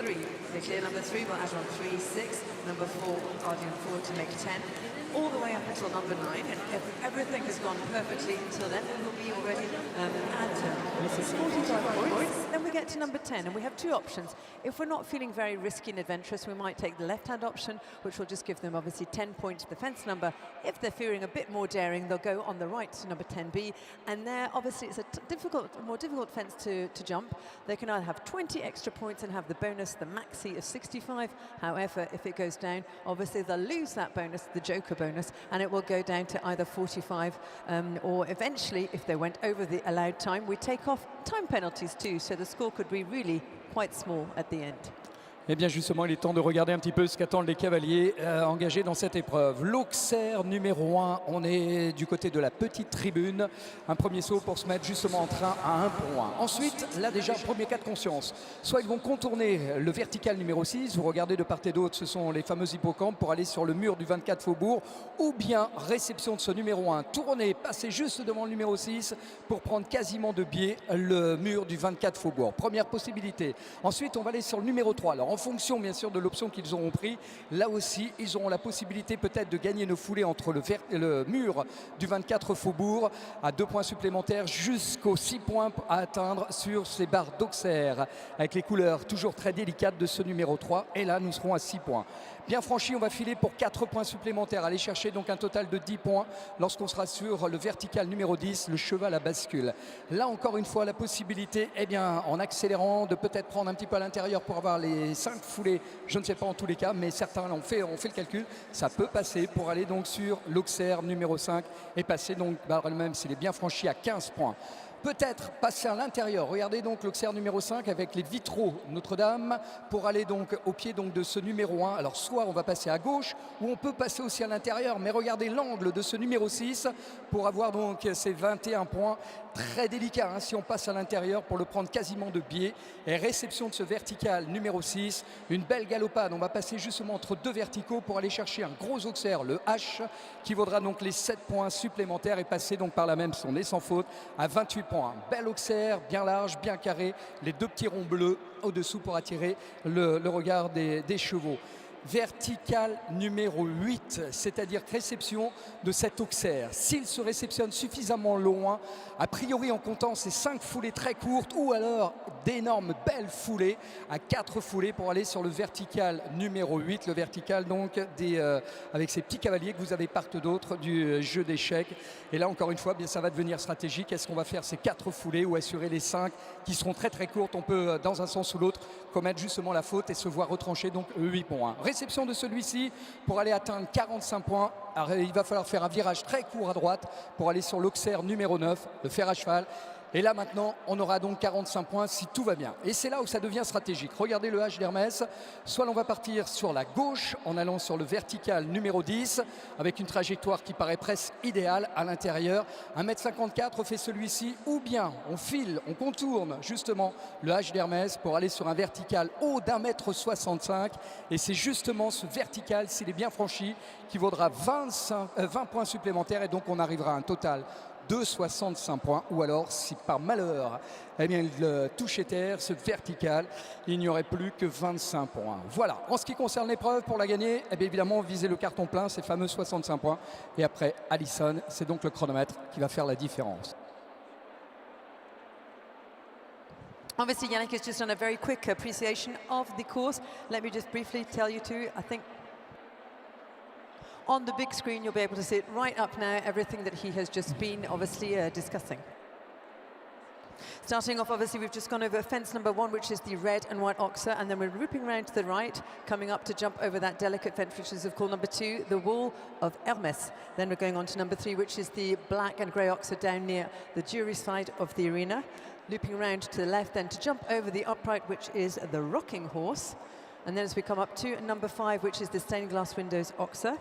3. They clear number 3, will add on 3, 6, number 4, Guardian 4 to make 10, all the way up until number 9, and if everything has gone perfectly until then, we will be already at 45 points. Then we get to number 10, and we have two options. If we're not feeling very risky and adventurous, we might take the left-hand option, which will just give them obviously 10 points to the fence number. If they're feeling a bit more daring, they'll go on the right to number 10B, and there obviously it's a more difficult fence to jump. They can either have 20 extra points and have the bonus, the maxi of 65. However, if it goes down, obviously they'll lose that bonus, the joker bonus, and it will go down to either 45 or eventually, if they went over the allowed time, we take off time penalties too, so the score could be really quite small at the end. Eh bien justement, il est temps de regarder un petit peu ce qu'attendent les cavaliers engagés dans cette épreuve. L'Auxerre numéro 1, on est du côté de la petite tribune. Un premier saut pour se mettre justement en train à 1 point. Ensuite, là déjà, premier cas de conscience. Soit ils vont contourner le vertical numéro 6, vous regardez de part et d'autre, ce sont les fameux hippocampes pour aller sur le mur du 24 Faubourg, ou bien réception de ce numéro 1, tourner, passer juste devant le numéro 6 pour prendre quasiment de biais le mur du 24 Faubourg. Première possibilité. Ensuite, on va aller sur le numéro 3. Alors, en fonction bien sûr de l'option qu'ils auront pris, là aussi ils auront la possibilité peut-être de gagner nos foulées entre le mur du 24 Faubourg à 2 points supplémentaires jusqu'aux 6 points à atteindre sur ces barres d'Auxerre avec les couleurs toujours très délicates de ce numéro 3, et là nous serons à 6 points. Bien franchi, on va filer pour 4 points supplémentaires, aller chercher donc un total de 10 points lorsqu'on sera sur le vertical numéro 10, le cheval à bascule. Là encore une fois la possibilité, eh bien en accélérant, de peut-être prendre un petit peu à l'intérieur pour avoir les 5 foulées, je ne sais pas en tous les cas, mais certains on fait le calcul, ça peut passer pour aller donc sur l'Auxerre numéro 5 et passer donc par elle-même s'il est bien franchi à 15 points. Peut-être passer à l'intérieur. Regardez donc l'Auxerre numéro 5 avec les vitraux Notre-Dame pour aller donc au pied donc de ce numéro 1. Alors soit on va passer à gauche ou on peut passer aussi à l'intérieur, mais regardez l'angle de ce numéro 6 pour avoir donc ces 21 points. Très délicat hein, si on passe à l'intérieur pour le prendre quasiment de biais. Et réception de ce vertical numéro 6, une belle galopade. On va passer justement entre deux verticaux pour aller chercher un gros Auxerre, le H, qui vaudra donc les 7 points supplémentaires et passer donc par là même son nez sans faute à 28 points. Bel Auxerre, bien large, bien carré, les 2 petits ronds bleus au-dessous pour attirer le regard des chevaux. Vertical numéro 8, c'est-à-dire réception de cet Auxerre. S'il se réceptionne suffisamment loin, a priori en comptant ces 5 foulées très courtes ou alors d'énormes belles foulées à 4 foulées pour aller sur le vertical numéro 8, le vertical donc avec ces petits cavaliers que vous avez part d'autres du jeu d'échecs. Et là encore une fois, bien ça va devenir stratégique. Est-ce qu'on va faire ces 4 foulées ou assurer les 5 qui seront très très courtes? On peut dans un sens ou l'autre commettre justement la faute et se voir retrancher donc 8 points. Réception de celui-ci pour aller atteindre 45 points. Alors, il va falloir faire un virage très court à droite pour aller sur l'Auxerre numéro 9, le fer à cheval. Et là maintenant, on aura donc 45 points si tout va bien. Et c'est là où ça devient stratégique. Regardez le H d'Hermès. Soit l'on va partir sur la gauche en allant sur le vertical numéro 10 avec une trajectoire qui paraît presque idéale à l'intérieur. 1m54 fait celui-ci, ou bien on file, on contourne justement le H d'Hermès pour aller sur un vertical haut d'1m65. Et c'est justement ce vertical, s'il est bien franchi, qui vaudra 20 points supplémentaires et donc on arrivera à un total de 65 points, ou alors si par malheur eh bien, il touchait terre, ce vertical, il n'y aurait plus que 25 points. Voilà, en ce qui concerne l'épreuve, pour la gagner, eh bien, évidemment, viser le carton plein, ces fameux 65 points. Et après, Alison, c'est donc le chronomètre qui va faire la différence. Obviously, Yannick has just done a very quick appreciation of the course. Let me just briefly tell you too, I think on the big screen, you'll be able to see it right up now, everything that he has just been obviously discussing. Starting off, obviously, we've just gone over fence number 1, which is the red and white Auxerre, and then we're looping around to the right, coming up to jump over that delicate fence, which is of course number 2, the wall of Hermes. Then we're going on to number 3, which is the black and grey Auxerre down near the jury side of the arena. Looping around to the left, then to jump over the upright, which is the rocking horse. And then as we come up to number 5, which is the stained glass windows Auxerre.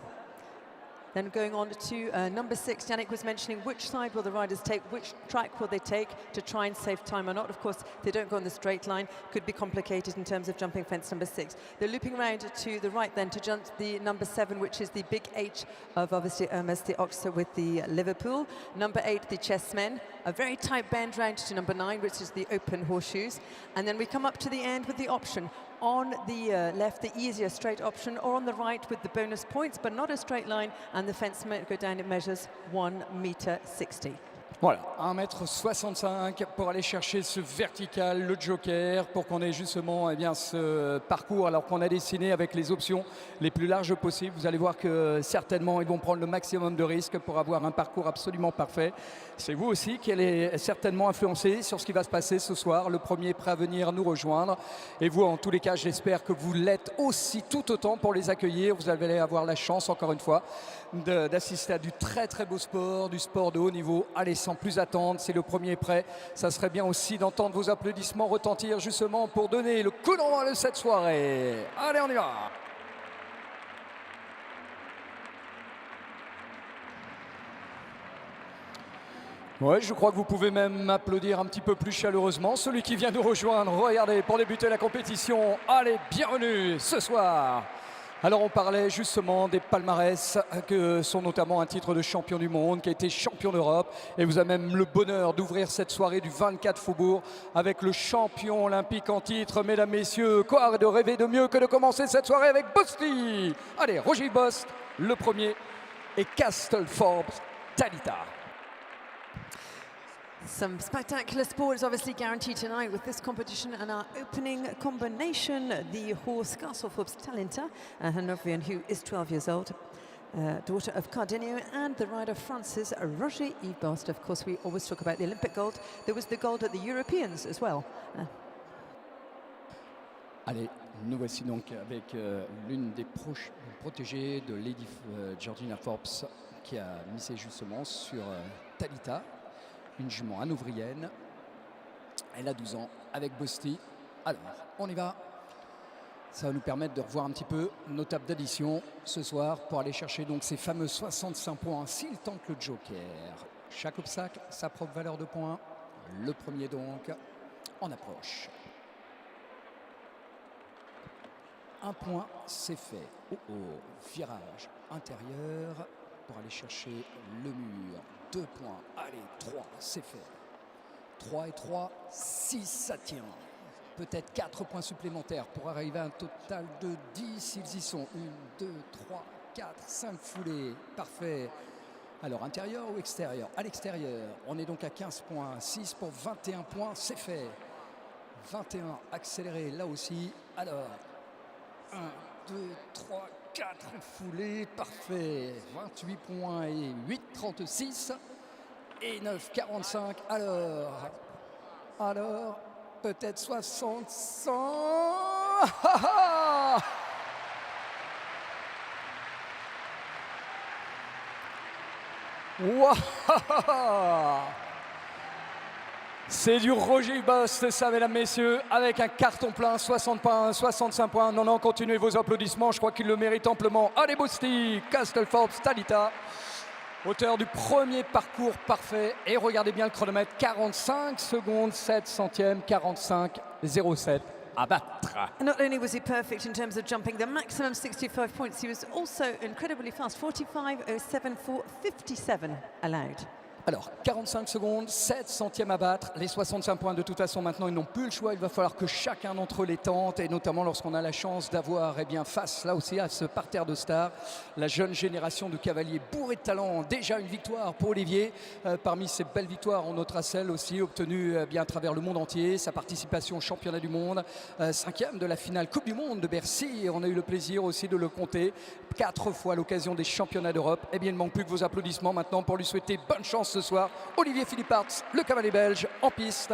Then going on to number 6, Yannick was mentioning which side will the riders take, which track will they take to try and save time or not. Of course, if they don't go on the straight line, could be complicated in terms of jumping fence number 6. They're looping around to the right then to jump the number 7, which is the big H of obviously Hermes, the Auxerre with the Liverpool. Number 8, the Chessmen. A very tight bend round to number 9, which is the open horseshoes. And then we come up to the end with the option. on the left, the easier straight option, or on the right with the bonus points, but not a straight line, and the fence might go down, it measures 1,60 m. Voilà, 1,65 m pour aller chercher ce vertical, le joker, pour qu'on ait justement ce parcours, alors qu'on a dessiné avec les options les plus larges possibles. Vous allez voir que certainement, ils vont prendre le maximum de risques pour avoir un parcours absolument parfait. C'est vous aussi qui allez certainement influencer sur ce qui va se passer ce soir. Le premier prêt à venir nous rejoindre. Et vous, en tous les cas, j'espère que vous l'êtes aussi tout autant pour les accueillir. Vous allez avoir la chance, encore une fois, d'assister à du très très beau sport, du sport de haut niveau. Allez, sans plus attendre, c'est le premier prêt. Ça serait bien aussi d'entendre vos applaudissements retentir justement pour donner le coup d'envoi de cette soirée. Allez, on y va! Ouais, je crois que vous pouvez même applaudir un petit peu plus chaleureusement celui qui vient nous rejoindre. Regardez, pour débuter la compétition. Allez, bienvenue ce soir. Alors on parlait justement des palmarès que sont notamment un titre de champion du monde, qui a été champion d'Europe, et vous avez même le bonheur d'ouvrir cette soirée du 24 Faubourg avec le champion olympique en titre. Mesdames, messieurs, quoi de rêver de mieux que de commencer cette soirée avec Bosti. Allez, Roger Bost, le premier, et Castle-Forbes, Talita. Some spectacular sport is obviously guaranteed tonight with this competition, and our opening combination, the horse Castle-Forbes Talenta, a Hanoverian who is 12 years old, daughter of Cardenio, and the rider Francis Roger Yves Bost. Of course, we always talk about the Olympic gold. There was the gold at the Europeans as well. Allez, nous voici donc avec l'une des protégées de Lady Georgina Forbes, qui a misé justement sur Talita, une jument hanovrienne. Elle a 12 ans avec Bosti. Alors, on y va. Ça va nous permettre de revoir un petit peu nos tables d'addition ce soir pour aller chercher donc ces fameux 65 points s'il tente le joker. Chaque obstacle, sa propre valeur de points. Le premier donc, en approche. Un point, c'est fait. Virage intérieur pour aller chercher le mur. 2 points, allez, 3, c'est fait. 3 et 3, 6, ça tient. Peut-être 4 points supplémentaires pour arriver à un total de 10, ils y sont. 1, 2, 3, 4, 5 foulées, parfait. Alors, intérieur ou extérieur? À l'extérieur, on est donc à 15 points, 6 pour 21 points, c'est fait. 21, accéléré là aussi. Alors, 1, 2, 3, 4 foulées, parfait. 28 points et 8, 36 et 9, 45. Alors, peut-être 60, 100. Wow. C'est du Roger Bost, ça, mesdames, messieurs, avec un carton plein, 60 points, 65 points. Non, continuez vos applaudissements, je crois qu'il le mérite amplement. Allez, Bosti, Castle-Forbes, Talita, auteur du premier parcours parfait. Et regardez bien le chronomètre, 45 secondes, 7 centièmes, 45,07 à battre. Not only was he perfect in terms of jumping the maximum 65 points, he was also incredibly fast, 45.07 for 57 allowed. Alors, 45 secondes, 7 centièmes à battre, les 65 points de toute façon maintenant ils n'ont plus le choix, il va falloir que chacun d'entre eux les tente, et notamment lorsqu'on a la chance d'avoir face là aussi à ce parterre de stars, la jeune génération de cavaliers bourrés de talent. Déjà une victoire pour Olivier, parmi ces belles victoires on notera celle aussi obtenue à travers le monde entier, sa participation au championnat du monde, 5e de la finale Coupe du Monde de Bercy, et on a eu le plaisir aussi de le compter 4 fois à l'occasion des championnats d'Europe. Eh bien il ne manque plus que vos applaudissements maintenant pour lui souhaiter bonne chance ce soir. Olivier Philipparts, le cavalier belge, en piste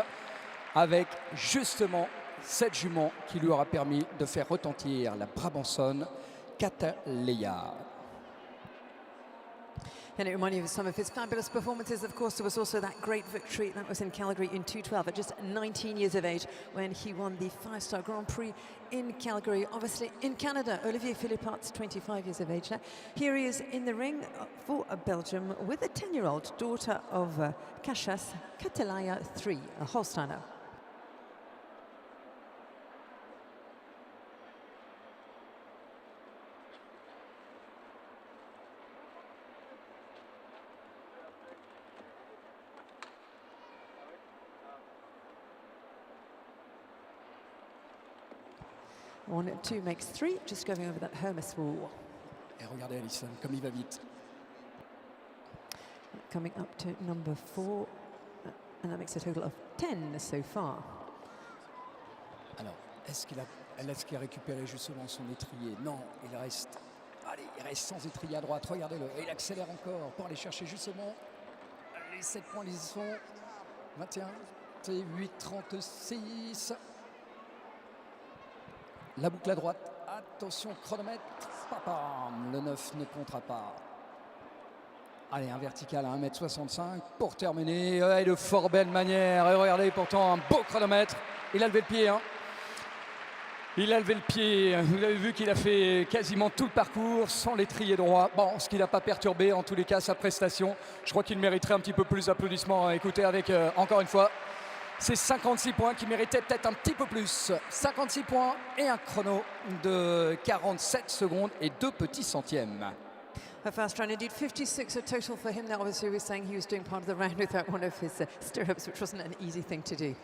avec justement cette jument qui lui aura permis de faire retentir la Brabançonne Cataleya. And it reminded you of some of his fabulous performances. Of course, there was also that great victory that was in Calgary in 2012 at just 19 years of age when he won the 5-star Grand Prix in Calgary. Obviously, in Canada, Olivier Philipparts, 25 years of age now. Here he is in the ring for Belgium with a 10-year-old daughter of Cachas, Cataleya 3, a Holsteiner. 1, 2 makes 3, just going over that Hermes wall. Et regardez Alison, comme il va vite. Coming up to number 4, and that makes a total of 10 so far. Alors, est-ce qu'il a récupéré justement son étrier? Non, il reste sans étrier à droite, regardez-le. Et il accélère encore pour aller chercher justement les 7 points, ils y sont. 21, 8, 36. La boucle à droite, attention, chronomètre. Papam, le 9 ne comptera pas. Allez, un vertical à 1m65 pour terminer. Et de fort belle manière. Et regardez, pourtant, un beau chronomètre. Il a levé le pied, hein. Il a levé le pied, vous avez vu qu'il a fait quasiment tout le parcours sans l'étrier droit. Bon, ce qui n'a pas perturbé en tous les cas sa prestation. Je crois qu'il mériterait un petit peu plus d'applaudissements. Écoutez, avec encore une fois, ces 56 points qui méritaient peut-être un petit peu plus. 56 points et un chrono de 47 secondes et 2 petits centièmes. A fast run indeed, 56 a total for him. Now obviously we were saying he was doing part of the round without one of his stirrups, which wasn't an easy thing to do.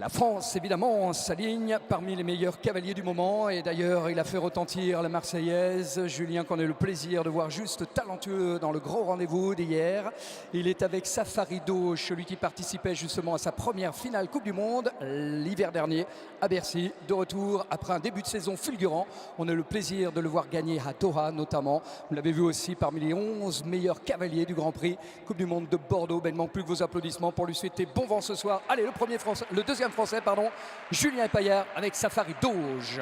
La France, évidemment, s'aligne parmi les meilleurs cavaliers du moment. Et d'ailleurs, il a fait retentir la Marseillaise. Julien, qu'on a eu le plaisir de voir juste talentueux dans le gros rendez-vous d'hier. Il est avec Safari Doge, celui qui participait justement à sa première finale Coupe du Monde l'hiver dernier à Bercy. De retour après un début de saison fulgurant. On a eu le plaisir de le voir gagner à Doha notamment. Vous l'avez vu aussi parmi les 11 meilleurs cavaliers du Grand Prix Coupe du Monde de Bordeaux. Ben, il ne manque plus que vos applaudissements pour lui souhaiter bon vent ce soir. Allez, le deuxième français, Julien Epaillard avec Safari Doge.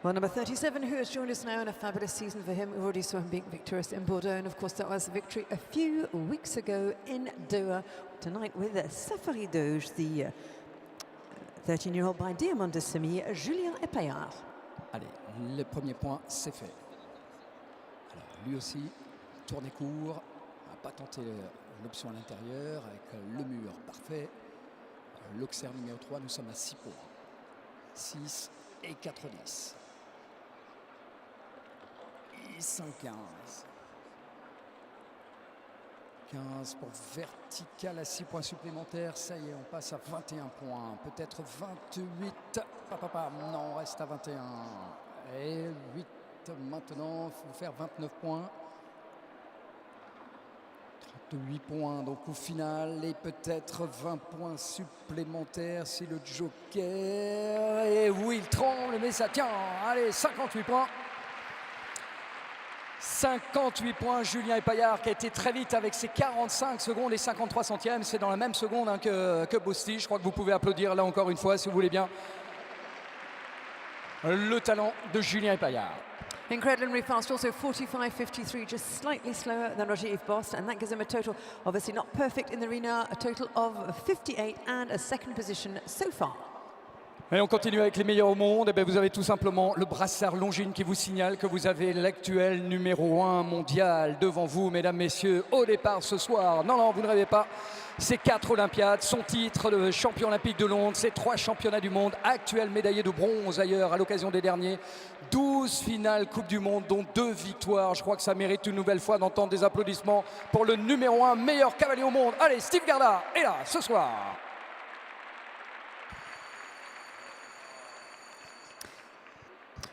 Well, number 37, who has joined us now in a fabulous season for him. We already saw him being victorious in Bordeaux, and of course that was a victory a few weeks ago in Doha. Tonight with Safari Doge, the 13-year-old by Diamond de Semi, Julien Epaillard. Allez, le premier point, c'est fait. Alors, lui aussi, tourné court. Pas tenter l'option à l'intérieur avec le mur parfait. L'Auxerre numéro 3, nous sommes à 6 points. 6 et 4, 10. Et 5, 15. 15 pour vertical à 6 points supplémentaires. Ça y est, on passe à 21 points. Peut-être 28. Non, on reste à 21. Et 8 maintenant. Il faut faire 29 points. 8 points donc au final et peut-être 20 points supplémentaires si le joker, et oui il tremble mais ça tient. Allez, 58 points. 58 points, Julien Epaillard qui a été très vite avec ses 45 secondes et 53 centièmes. C'est dans la même seconde hein, que Bosti. Je crois que vous pouvez applaudir là encore une fois si vous voulez bien le talent de Julien Epaillard. Incredibly fast, also 45.53, just slightly slower than Roger-Yves Bost, and that gives him a total, obviously not perfect in the arena, a total of 58 and a second position so far. Et on continue avec les meilleurs au monde. Et bien vous avez tout simplement le brassard Longines qui vous signale que vous avez l'actuel numéro 1 mondial devant vous, mesdames, messieurs, au départ ce soir. Non, vous ne rêvez pas. Ces 4 Olympiades, son titre de champion olympique de Londres, ses 3 championnats du monde, actuel médaillé de bronze ailleurs à l'occasion des derniers, 12 finales Coupe du Monde, dont 2 victoires. Je crois que ça mérite une nouvelle fois d'entendre des applaudissements pour le numéro 1 meilleur cavalier au monde. Allez, Steve Garda est là ce soir.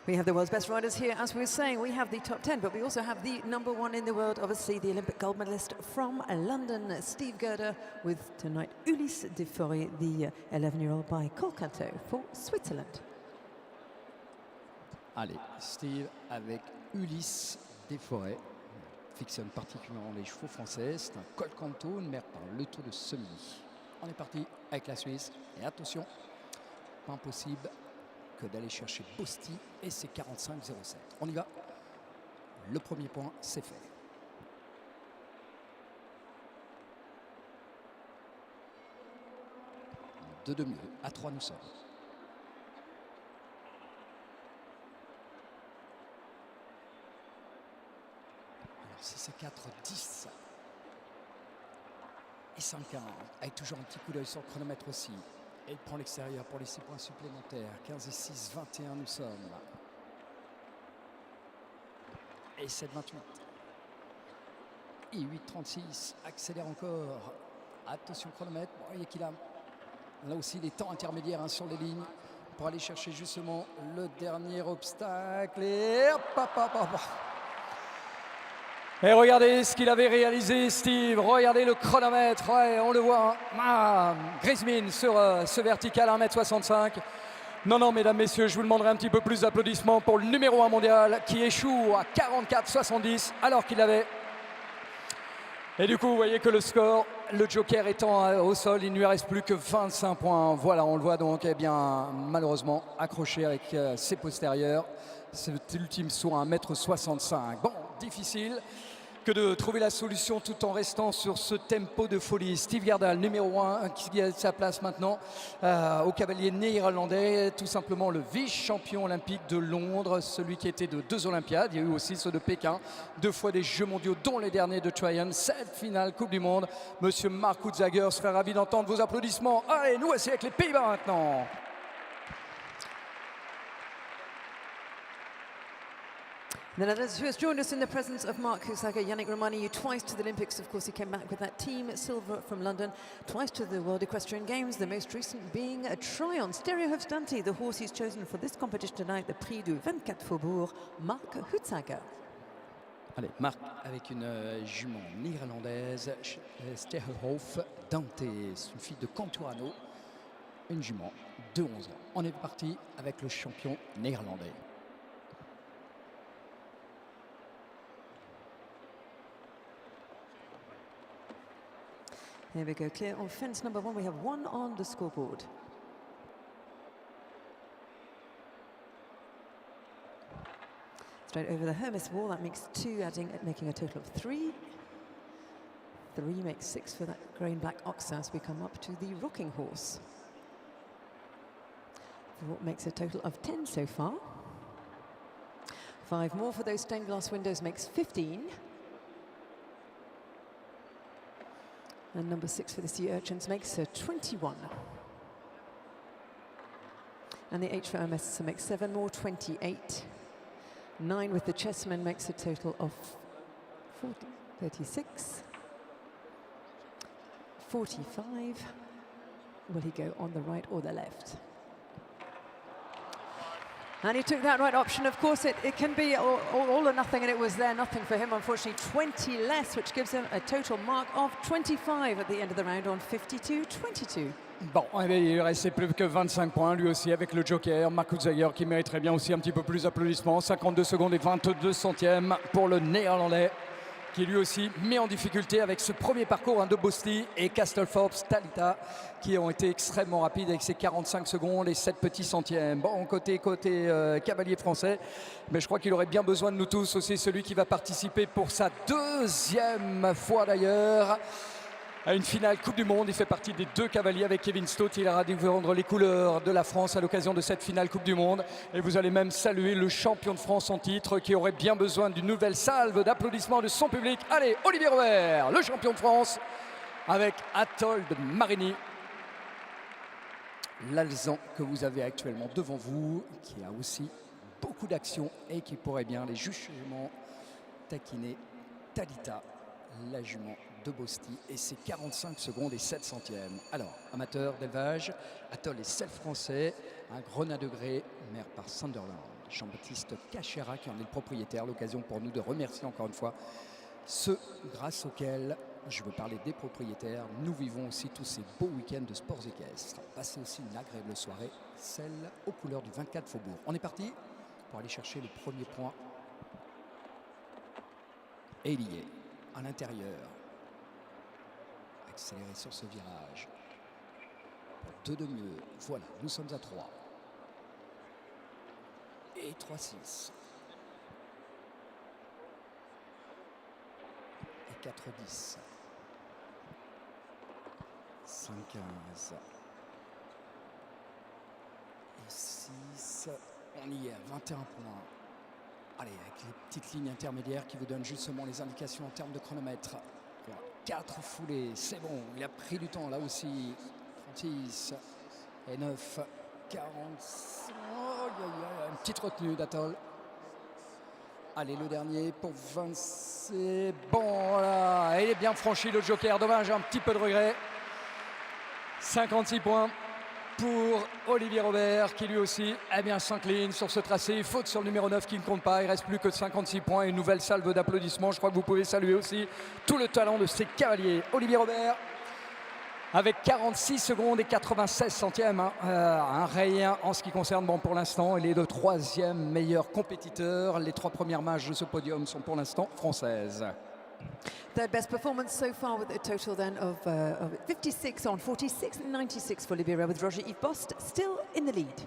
We have the world's best riders here. As we were saying, we have the top 10, but we also have the number 1 in the world, obviously the Olympic gold medalist from London, Steve Gerda, with tonight Ulysse Deforest, the 11-year-old by Colcato for Switzerland. Allez, Steve avec Ulysse Deforest. Fictionne particulièrement les chevaux français. C'est un Colcanto, une mère par le Tour de Semilly. On est parti avec la Suisse. Et attention, pas impossible que d'aller chercher Bosti et ses 45,07. On y va. Le premier point, c'est fait. Deux de mieux. À 3, nous sommes. Alors, si c'est 4, 10. Et 5, 15. Avec toujours un petit coup d'œil sur le chronomètre aussi. Et il prend l'extérieur pour les 6 points supplémentaires. 15 et 6, 21 nous sommes. Et 7, 28. Et 8, 36. Accélère encore. Attention chronomètre. Vous voyez qu'il a là aussi les temps intermédiaires sur les lignes pour aller chercher justement le dernier obstacle. Et hop, hop, hop, hop. Et regardez ce qu'il avait réalisé, Steve. Regardez le chronomètre. Ouais, on le voit. Hein. Grismin sur ce vertical 1m65. Non, mesdames, messieurs, je vous demanderai un petit peu plus d'applaudissements pour le numéro 1 mondial qui échoue à 44,70 alors qu'il avait. Et du coup, vous voyez que le score, le joker étant au sol, il ne lui reste plus que 25 points. Voilà, on le voit donc, eh bien, malheureusement, accroché avec ses postérieurs. Cet ultime saut à 1m65. Bon, difficile que de trouver la solution tout en restant sur ce tempo de folie. Steve Gerdal, numéro 1, qui a sa place maintenant au cavalier néerlandais, tout simplement le vice-champion olympique de Londres, celui qui était de 2 Olympiades. Il y a eu aussi ceux de Pékin, 2 fois des Jeux mondiaux, dont les derniers de Tryon, 7 finales Coupe du Monde. Monsieur Mark Houtzager serait ravi d'entendre vos applaudissements. Allez, nous voici avec les Pays-Bas maintenant. The Netherlands, who has joined us in the presence of Mark Houtzager, Yannick Romani, twice to the Olympics. Of course, he came back with that team silver from London, twice to the World Equestrian Games, the most recent being a Tryon. Stereo Hofstadter, the horse he's chosen for this competition tonight, the Prix du 24 Faubourg, Mark Houtzager. Allez, Marc avec une jument néerlandaise, Stereo Hofstadter, c'est une fille de Canturano, une jument de 11 ans. On est parti avec le champion néerlandais. Here we go, clear on fence number 1. We have 1 on the scoreboard. Straight over the Hermes wall, that makes 2, making a total of 3. 3 makes 6 for that grey and black ox as we come up to the rocking horse. 4 makes a total of 10 so far. 5 more for those stained glass windows makes 15. And number 6 for the sea urchins makes 21. And the H for Hermes makes 7 more, 28. 9 with the chessmen makes a total of 36. 45. Will he go on the right or the left? And he took that right option. Of course, it can be all or nothing, and it was there, nothing for him, unfortunately. 20 less, which gives him a total mark of 25 at the end of the round on 52-22. Bon, eh bien, il restait plus que 25 points, lui aussi, avec le joker. Mark Houtzager qui mériterait bien aussi un petit peu plus d'applaudissements. 52 secondes et 22 centièmes pour le néerlandais, qui lui aussi met en difficulté avec ce premier parcours de Bosti et Castelforbes, Talita, qui ont été extrêmement rapides avec ces 45 secondes et 7 petits centièmes. Bon, côté cavalier français, mais je crois qu'il aurait bien besoin de nous tous aussi, celui qui va participer pour sa 2e fois d'ailleurs à une finale Coupe du Monde. Il fait partie des 2 cavaliers avec Kevin Stott. Il aura défendre les couleurs de la France à l'occasion de cette finale Coupe du Monde. Et vous allez même saluer le champion de France en titre qui aurait bien besoin d'une nouvelle salve d'applaudissements de son public. Allez, Olivier Robert, le champion de France, avec Atoll de Marigny. L'Alezan que vous avez actuellement devant vous, qui a aussi beaucoup d'action et qui pourrait bien les justement taquiner Talita, la jument de Bosti, et c'est 45 secondes et 7 centièmes. Alors, amateur d'élevage, Atoll est celle français, un grenat de grès, mère par Sunderland. Jean-Baptiste Cachera qui en est le propriétaire, l'occasion pour nous de remercier encore une fois ceux grâce auxquels, je veux parler des propriétaires, nous vivons aussi tous ces beaux week-ends de sports équestres. Passez aussi une agréable soirée, celle aux couleurs du 24 Faubourg. On est parti pour aller chercher le premier point. Et il y est, à l'intérieur. Accélérer sur ce virage. Pour 2 de mieux. Voilà, nous sommes à 3. Et 3-6. Et 4-10. 5-15. Et 6. On y est à 21 points. Allez, avec les petites lignes intermédiaires qui vous donnent justement les indications en termes de chronomètre. 4 foulées, c'est bon, il a pris du temps là aussi. 36 et 9, 40. Oh, une petite retenue d'Atoll. Allez, le dernier pour 20. C'est bon, voilà. Il est bien franchi le joker, dommage, un petit peu de regret. 56 points. pour Olivier Robert qui lui aussi s'incline sur ce tracé. Faute sur le numéro 9 qui ne compte pas. Il reste plus que 56 points. Une nouvelle salve d'applaudissements. Je crois que vous pouvez saluer aussi tout le talent de ces cavaliers. Olivier Robert avec 46 secondes et 96 centièmes. Un rien en ce qui concerne, pour l'instant, il est le 3e meilleur compétiteur. Les 3 premières marches de ce podium sont pour l'instant françaises. Third best performance so far with a total then of 56 on 46 and 96 for Olivier with Roger-Yves Bost still in the lead.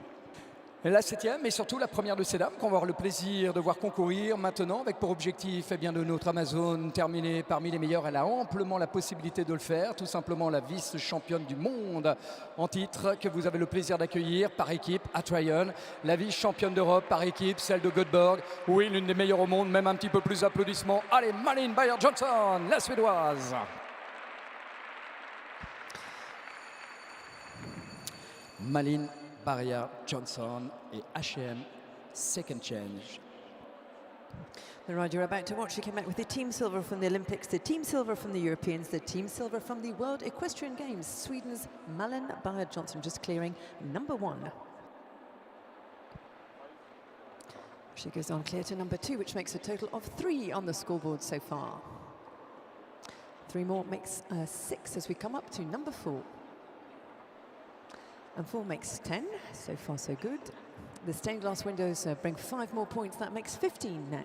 Et la 7e, mais surtout la première de ces dames qu'on va avoir le plaisir de voir concourir maintenant avec pour objectif de notre Amazone terminer parmi les meilleures. Elle a amplement la possibilité de le faire, tout simplement la vice-championne du monde en titre que vous avez le plaisir d'accueillir par équipe à Tryon, la vice-championne d'Europe par équipe, celle de Göteborg, oui, l'une des meilleures au monde, même un petit peu plus d'applaudissements. Allez, Malin Bayer-Johnson, la Suédoise. Malin Bayer-Johnson et H&M Second Change. The ride you're about to watch, she came out with the team silver from the Olympics, the team silver from the Europeans, the team silver from the World Equestrian Games. Sweden's Malin Bayer-Johnson just clearing number 1. She goes on clear to number 2, which makes a total of 3 on the scoreboard so far. 3 more makes 6 as we come up to number 4. And 4 makes 10, so far so good. The stained glass windows bring 5 more points, that makes 15 now.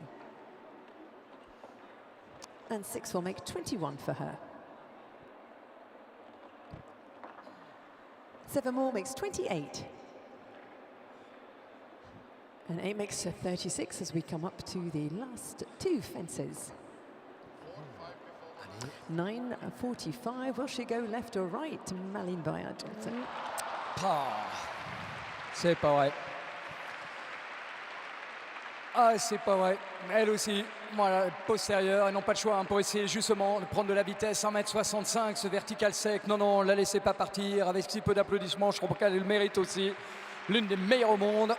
And 6 will make 21 for her. 7 more makes 28. And 8 makes 36 as we come up to the last 2 fences. 9:45, will she go left or right? Malin Bayer-Johnson. C'est pas vrai. C'est pas vrai. Elle aussi, voilà, postérieure, elles n'ont pas de choix pour essayer justement de prendre de la vitesse. 1m65, ce vertical sec. Non, la laissez pas partir avec si peu d'applaudissements. Je crois qu'elle le mérite aussi. L'une des meilleures au monde.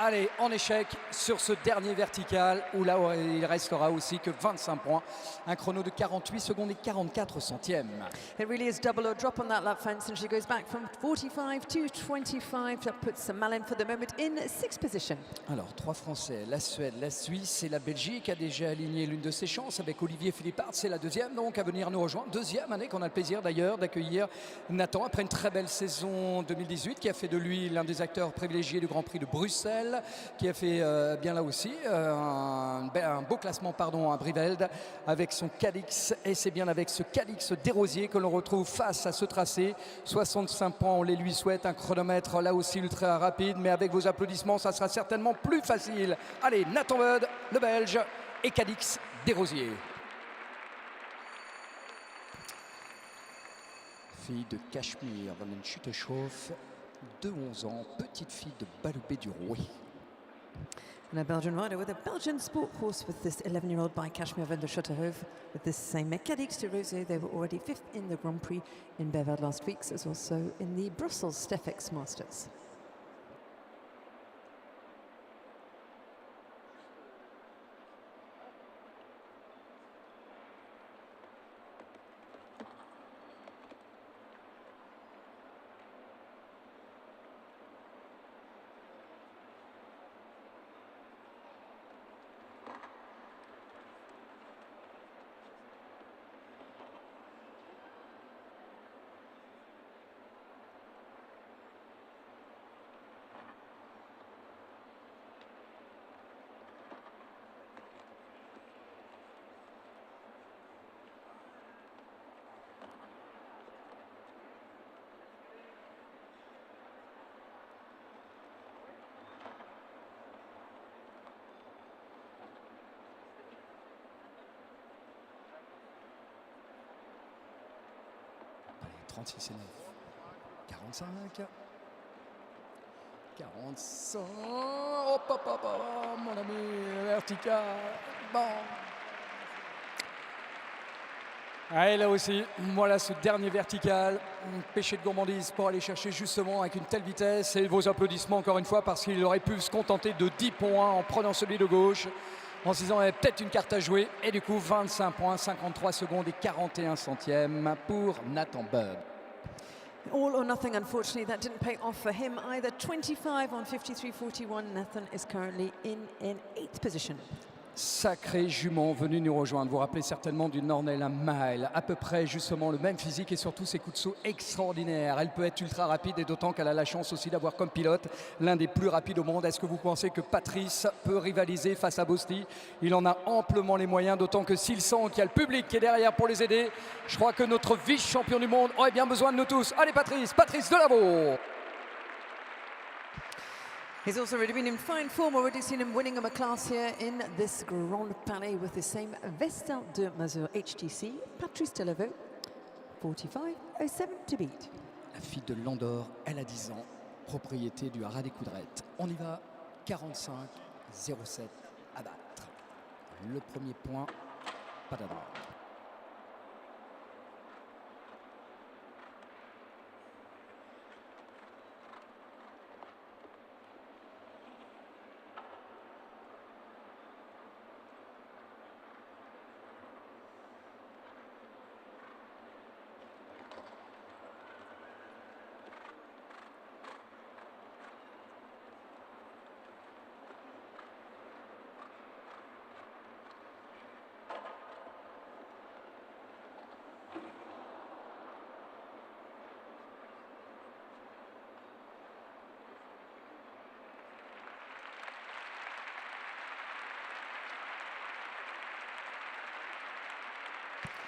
Allez, en échec sur ce dernier vertical où là il restera aussi que 25 points. Un chrono de 48 secondes et 44 centièmes. It really is double or drop on that lap fence, and she goes back from 45 to 25. That puts Malin for the moment in 6th position. Alors, 3 Français, la Suède, la Suisse et la Belgique a déjà aligné l'une de ses chances avec Olivier Philippard. C'est la 2e donc à venir nous rejoindre. 2e année qu'on a le plaisir d'ailleurs d'accueillir Nathan après une très belle saison 2018 qui a fait de lui l'un des acteurs privilégiés du Grand Prix de Bruxelles, qui a fait bien là aussi un beau classement à Brieveld avec son Cadix, et c'est bien avec ce Cadix Desrosiers que l'on retrouve face à ce tracé. 65 points, on les lui souhaite, un chronomètre là aussi ultra rapide, mais avec vos applaudissements ça sera certainement plus facile. Allez, Nathan Bud, le Belge, et Cadix Desrosiers. Fille de Cachemire, Van den Schuttershof, de 11 ans, petite fille de Baloubet du Rouet. And a Belgian rider with a Belgian sport horse with this 11-year-old by Kashmir van der Schutterhoef with this same Cadix Desrosiers. They were already 5th in the Grand Prix in Beverd last week, as also in the Brussels Stefex Masters. Allez, 36 et 9. 45. 45. Hop, mon ami, vertical. Bon. Allez, là aussi, voilà ce dernier vertical. Péché de gourmandise pour aller chercher justement avec une telle vitesse. Et vos applaudissements encore une fois parce qu'il aurait pu se contenter de 10 points en prenant celui de gauche, en se disant qu'il y avait peut-être une carte à jouer. Et du coup, 25 points, 53 secondes et 41 centièmes pour Nathan Bud. All or nothing, unfortunately, that didn't pay off for him either. 25 on 53.41. Nathan is currently in 8th position. Sacré jument venu nous rejoindre. Vous vous rappelez certainement du Nornell, un mile, à peu près justement le même physique et surtout ses coups de saut extraordinaires. Elle peut être ultra rapide et d'autant qu'elle a la chance aussi d'avoir comme pilote l'un des plus rapides au monde. Est-ce que vous pensez que Patrice peut rivaliser face à Bosti? Il en a amplement les moyens, d'autant que s'il sent qu'il y a le public qui est derrière pour les aider, je crois que notre vice-champion du monde aurait bien besoin de nous tous. Allez Patrice, Patrice Delaveau! He's also already been in fine form, already seen him winning a class here in this Grand Palais with the same Vestel de Mazur HTC. Patrice Delaveau, 45.07 to beat. La fille de Landor, elle a 10 ans, propriété du Haras des Coudrettes. On y va, 45.07 à battre. Le premier point, pas d'adresse.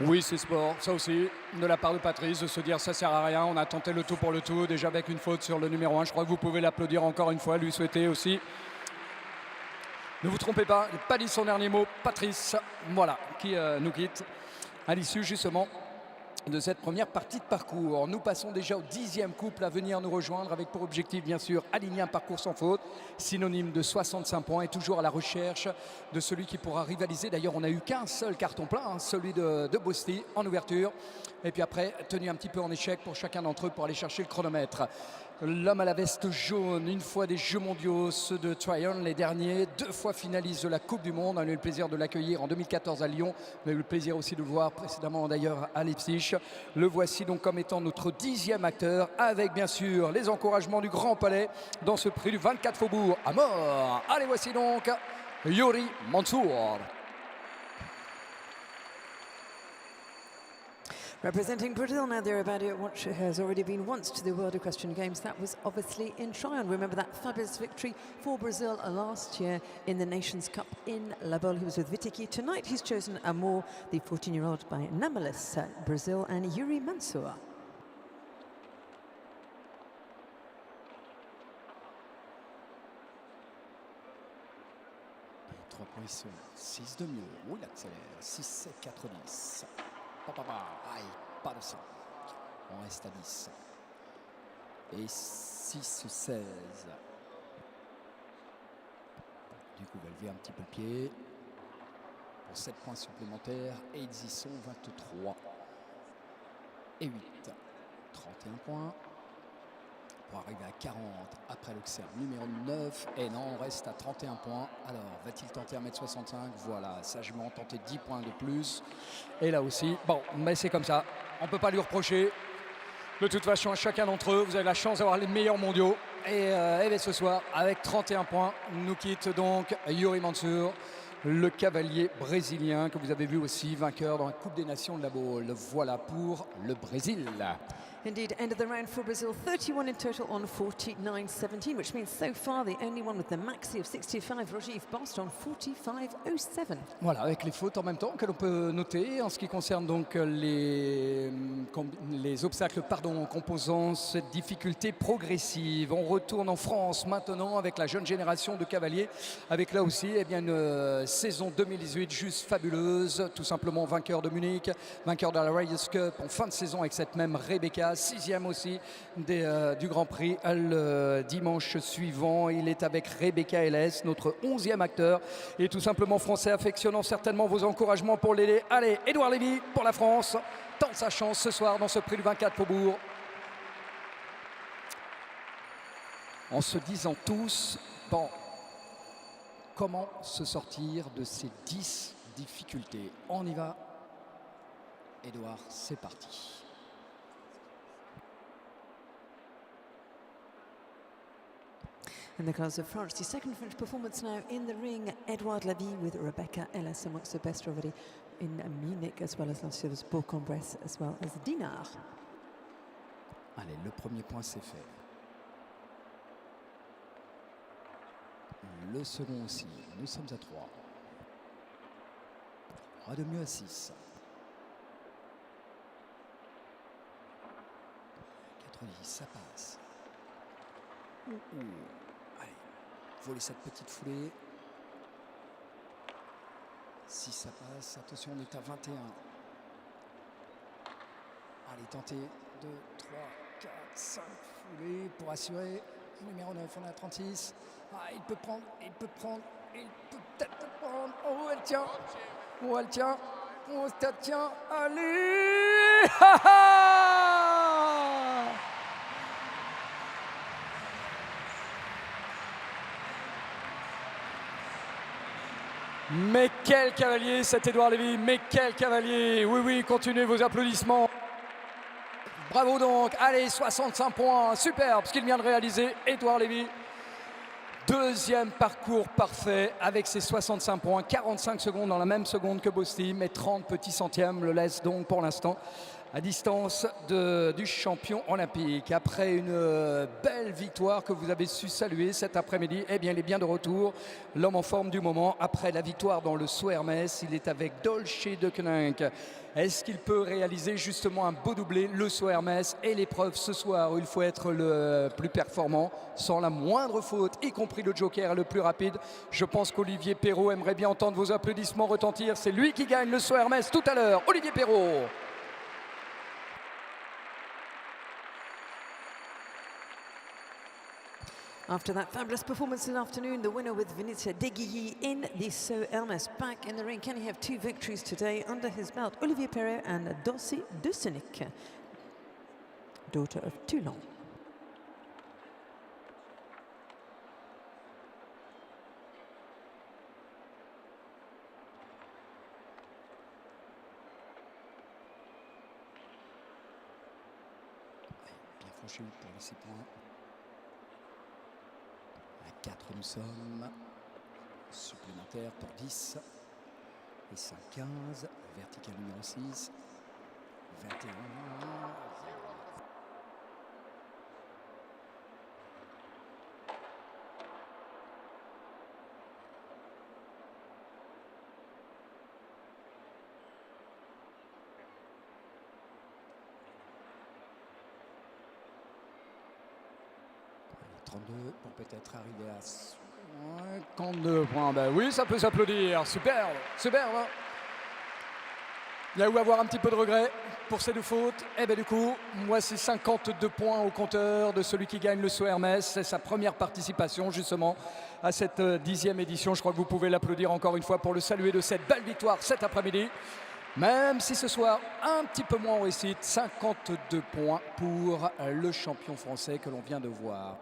Oui, c'est sport, ça aussi, de la part de Patrice, de se dire ça sert à rien, on a tenté le tout pour le tout, déjà avec une faute sur le numéro 1. Je crois que vous pouvez l'applaudir encore une fois, lui souhaiter aussi. Ne vous trompez pas, il n'a pas dit son dernier mot, Patrice, voilà, qui nous quitte à l'issue justement de cette première partie de parcours. Nous passons déjà au 10e couple à venir nous rejoindre avec pour objectif bien sûr aligner un parcours sans faute, synonyme de 65 points et toujours à la recherche de celui qui pourra rivaliser. D'ailleurs on n'a eu qu'un seul carton plein, hein, celui de Bosti en ouverture et puis après tenu un petit peu en échec pour chacun d'entre eux pour aller chercher le chronomètre. L'homme à la veste jaune, une fois des Jeux mondiaux, ceux de Tryon, les derniers, 2 fois finaliste de la Coupe du Monde. On a eu le plaisir de l'accueillir en 2014 à Lyon. On a eu le plaisir aussi de le voir précédemment d'ailleurs à Leipzig. Le voici donc comme étant notre 10e acteur, avec bien sûr les encouragements du Grand Palais dans ce prix du 24 Faubourg à mort. Allez, voici donc Yuri Mansour. Representing Brazil now, they're about it. What has already been once to the World Equestrian Games. That was obviously in Tryon. Remember that fabulous victory for Brazil last year in the Nations Cup in La Bolle. He was with Vitiki. Tonight he's chosen Amor, the 14-year-old by Namalis, Brazil, and Yuri Mansour. Et 3 points sont 6 de mieux. Oui, il accélère. 6, 7, 4, 10. Aïe, pas de 5. On reste à 10. Et 6, 16. Du coup, on va lever un petit peu le pied. Pour 7 points supplémentaires. Et ils y sont 23. Et 8. 31 points. Pour arriver à 40 après l'Auxerre numéro 9. Et non, on reste à 31 points. Alors, va-t-il tenter 1m65? Voilà, sagement tenter 10 points de plus. Et là aussi, bon, mais c'est comme ça. On ne peut pas lui reprocher. De toute façon, chacun d'entre eux, vous avez la chance d'avoir les meilleurs mondiaux. Et bien, ce soir, avec 31 points, nous quitte donc Yuri Mansour, le cavalier brésilien que vous avez vu aussi vainqueur dans la Coupe des Nations de la Bolle. Voilà pour le Brésil. Indeed, end of the round for Brazil, 31 in total on 49.17, which means so far the only one with the maxi of 65, Roger Bost on 45.07. Voilà, avec les fautes en même temps que l'on peut noter en ce qui concerne donc les obstacles composant cette difficulté progressive. On retourne en France maintenant avec la jeune génération de cavaliers, avec là aussi une saison 2018 juste fabuleuse, tout simplement vainqueur de Munich, vainqueur de la Riders Cup en fin de saison avec cette même Rebecca, 6e aussi du Grand Prix le dimanche suivant. Il est avec Rebecca LS, notre 11e acteur et tout simplement français, affectionnant certainement vos encouragements pour l'aider. Allez, Édouard Lévy pour la France tente sa chance ce soir dans ce prix du 24 Faubourg. En se disant tous, bon, comment se sortir de ces 10 difficultés? On y va. Édouard, c'est parti. In the colours of France, the second French performance now in the ring. Edouard Lavie with Rebecca Ellis amongst the best already in Munich, as well as last year's Bourg-en-Bresse, as well as Dinard. Allez, le premier point, c'est fait. Le second aussi. Nous sommes à 3. Pas de mieux à 6. 90, ça passe. Allez, voler cette petite foulée. Si ça passe, attention, on est à 21. Allez, tentez 2, 3, 4, 5 foulées pour assurer. Numéro 9, on est à 36. Ah, il peut prendre, il peut peut-être prendre. Oh, elle tient. Oh, elle tient. Oh, ça tient. Allez! Ha, ha! Mais quel cavalier cet Edouard Lavie, mais quel cavalier! Oui, oui, continuez vos applaudissements. Bravo donc, allez, 65 points, superbe ce qu'il vient de réaliser, Edouard Lavie. Deuxième parcours parfait avec ses 65 points, 45 secondes dans la même seconde que Bosti, mais 30 petits centièmes le laisse donc pour l'instant à distance du champion olympique. Après une belle victoire que vous avez su saluer cet après-midi, eh bien il est bien de retour, l'homme en forme du moment. Après la victoire dans le saut Hermès, il est avec Dolce de Koninck. Est-ce qu'il peut réaliser justement un beau doublé, le saut Hermès et l'épreuve ce soir où il faut être le plus performant, sans la moindre faute, y compris le joker le plus rapide? Je pense qu'Olivier Perrault aimerait bien entendre vos applaudissements retentir. C'est lui qui gagne le saut Hermès tout à l'heure. Olivier Perrault. After that fabulous performance this afternoon, the winner with Vinicius Deguilly in the Saut Hermès. Back in the ring, can he have 2 victories today under his belt? Olivier Perrault and Dolce de Koninck, daughter of Toulon. Bien franchi pour les 6 points. À 4 nous sommes. Supplémentaire pour 10. Et 5, 15. Vertical numéro 6. 21. Pour peut-être arriver à 52 points. Ben oui, ça peut s'applaudir. Superbe, superbe. Hein. Il y a où avoir un petit peu de regret pour ces 2 fautes. Et bien du coup, voici 52 points au compteur de celui qui gagne le saut Hermès. C'est sa première participation justement à cette 10e édition. Je crois que vous pouvez l'applaudir encore une fois pour le saluer de cette belle victoire cet après-midi. Même si ce soir, un petit peu moins en réussite, 52 points pour le champion français que l'on vient de voir.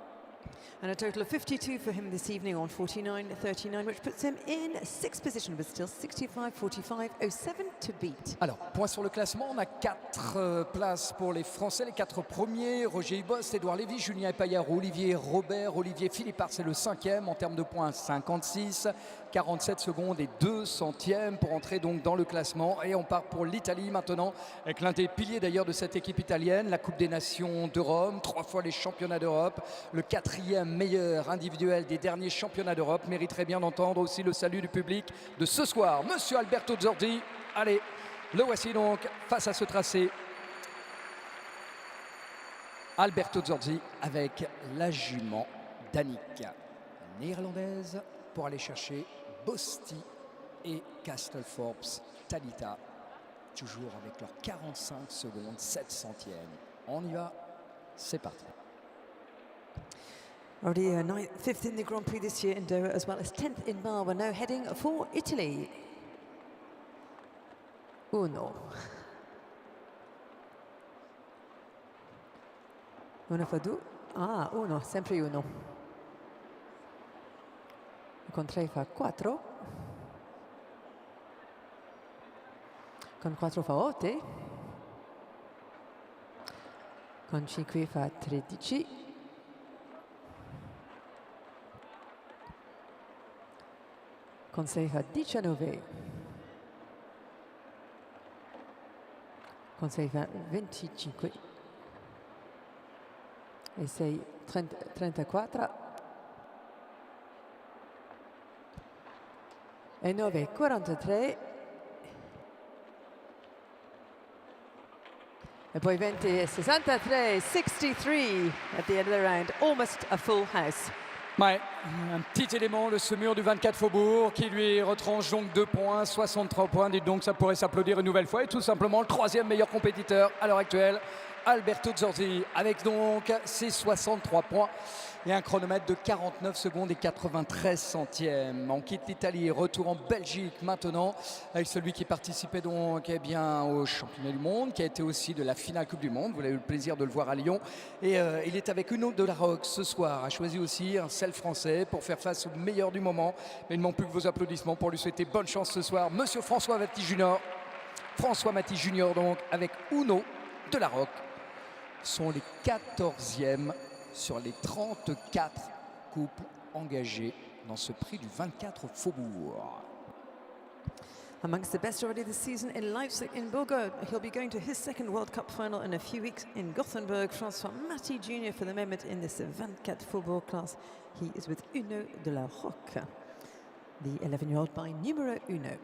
And a total of 52 for him this evening on 49.39, which puts him in 6th position, but still 65.45.07 to beat. Alors, point sur le classement, on a 4 places pour les Français, les 4 premiers. Roger Ibost, Edouard Lavie, Julien Epaillard, Olivier Robert, Olivier Philippard, c'est le 5e en termes de points, 56, 47 secondes et 2 centièmes pour entrer donc dans le classement. Et on part pour l'Italie maintenant, avec l'un des piliers d'ailleurs de cette équipe italienne, la Coupe des Nations de Rome, 3 fois les championnats d'Europe, le 4e meilleur individuel des derniers championnats d'Europe, mériterait bien d'entendre aussi le salut du public de ce soir. Monsieur Alberto Zorzi, allez, le voici donc face à ce tracé. Alberto Zorzi avec la jument Danica, néerlandaise, pour aller chercher Bosti et Castle-Forbes Talita, toujours avec leurs 45 secondes, 7 centièmes. On y va, c'est parti. Already 5th in the Grand Prix this year in Doha, as well as 10th in Bar. We're now heading for Italy. Uno. Uno fa due. Ah, uno, sempre uno. Con 3 fa 4. Con 4 fa 8. Con 5 fa 13. Conseja 19. Conseja 25. E 6, 34. E 9, 43. E poi 20 e 63, 63 at the end of the round. Almost a full house. Ouais, un petit élément, le semur du 24 Faubourg qui lui retranche donc 2 points, 63 points. Dites donc, ça pourrait s'applaudir une nouvelle fois. Et tout simplement le 3e meilleur compétiteur à l'heure actuelle, Alberto Zorzi, avec donc ses 63 points et un chronomètre de 49 secondes et 93 centièmes. On quitte l'Italie, retour en Belgique maintenant, avec celui qui participait donc au championnat du monde, qui a été aussi de la finale Coupe du Monde. Vous avez eu le plaisir de le voir à Lyon. Et il est avec Uno de la Roque ce soir, a choisi aussi un sel français pour faire face au meilleur du moment. Mais il ne manque plus que vos applaudissements pour lui souhaiter bonne chance ce soir. Monsieur François Maty Junior. François Maty Junior donc avec Uno de la Roque sont les 14e sur les 34 couples engagés dans ce prix du 24 Faubourg. Amongst the best already this season in Leipzig, in Burgos. He'll be going to his second World Cup final in a few weeks in Gothenburg. François Maty Jr. for the moment in this 24 Faubourg class. He is with Uno de la Roque, the 11-year-old by numero uno.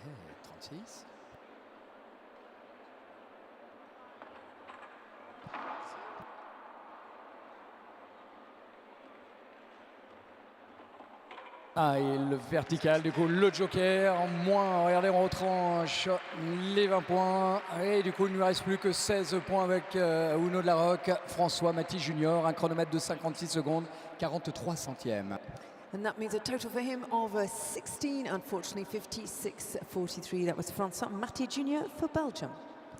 Et 36. Ah, et le vertical, du coup, le joker, en moins, regardez, on retranche les 20 points. Et du coup, il ne lui reste plus que 16 points avec Uno de la Roque, François Maty Junior, un chronomètre de 56 secondes, 43 centièmes. And that means a total for him of 16, unfortunately 56-43. That was François Maty Jr. for Belgium.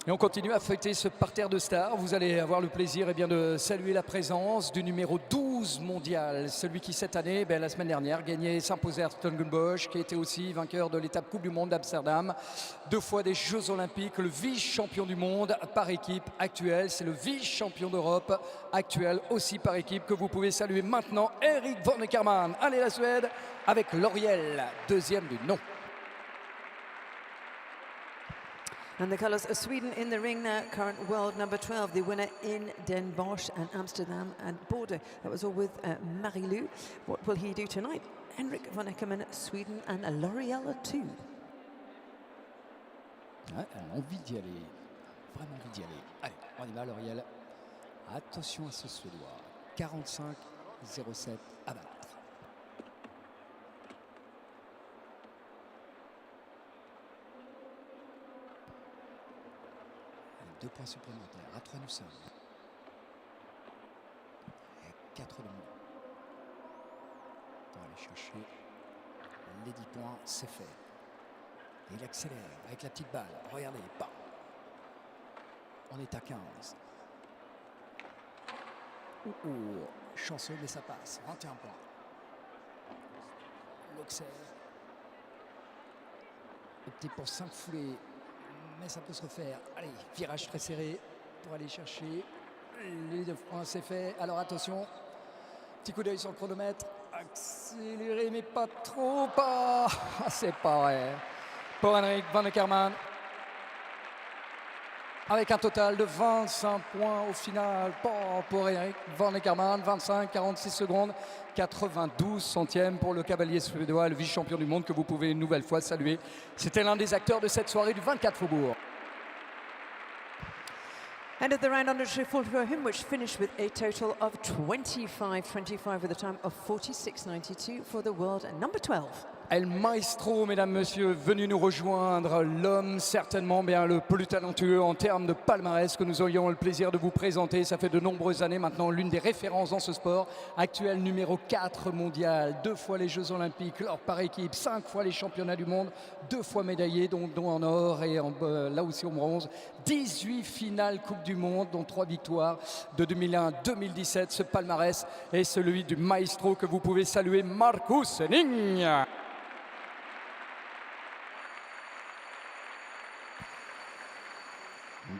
Et on continue à fêter ce parterre de stars. Vous allez avoir le plaisir de saluer la présence du numéro 12 mondial. Celui qui, cette année, la semaine dernière, gagnait, s'imposait à Stellenbosch, qui était aussi vainqueur de l'étape Coupe du Monde d'Amsterdam. 2 fois des Jeux Olympiques, le vice-champion du monde par équipe actuel. C'est le vice-champion d'Europe actuel aussi par équipe que vous pouvez saluer maintenant. Erik van Akerman. Allez, la Suède avec L'Oriel, 2e du nom. And the colours of Sweden in the ring now, current world number 12, the winner in Den Bosch and Amsterdam and Bordeaux. That was all with Marie-Lou. What will he do tonight? Henrik van Eckermann, Sweden, and L'Oriel too. Ouais, elle a envie d'y aller, vraiment envie d'y aller. Allez, on y va, L'Oriel. Attention à ce Suédois. 45-07 à battre. 2 points supplémentaires. À 3 nous sommes. Et 4 de moins. On va aller chercher les 10 points. C'est fait. Et il accélère avec la petite balle. Regardez, bam. On est à 15. Chanceux, mais ça passe. 21 points. L'Auxerre. Opté pour 5 foulées. Mais ça peut se refaire. Allez, virage très serré pour aller chercher les 2 points. C'est fait. Alors attention. Petit coup d'œil sur le chronomètre. Accéléré, mais pas trop. Pas. C'est pas vrai. Pour Henrik van Akerman. Avec un total de 25 points au final pour Henrik van Akerman. 25-46 secondes, 92 centièmes pour le cavalier suédois, le vice-champion du monde que vous pouvez une nouvelle fois saluer. C'était l'un des acteurs de cette soirée du 24 Faubourg. End of the round under fall for him, which finished with a total of 25.25 with a time of 46.92 for the world number 12. El Maestro, mesdames, messieurs, venu nous rejoindre, l'homme certainement bien le plus talentueux en termes de palmarès que nous aurions le plaisir de vous présenter. Ça fait de nombreuses années maintenant l'une des références dans ce sport. Actuel numéro 4 mondial, 2 fois les Jeux Olympiques, l'or par équipe, 5 fois les championnats du monde, 2 fois médaillé, dont en or et là aussi en bronze. 18 finales Coupe du Monde, dont 3 victoires de 2001, 2017. Ce palmarès est celui du Maestro que vous pouvez saluer, Marcus Henning.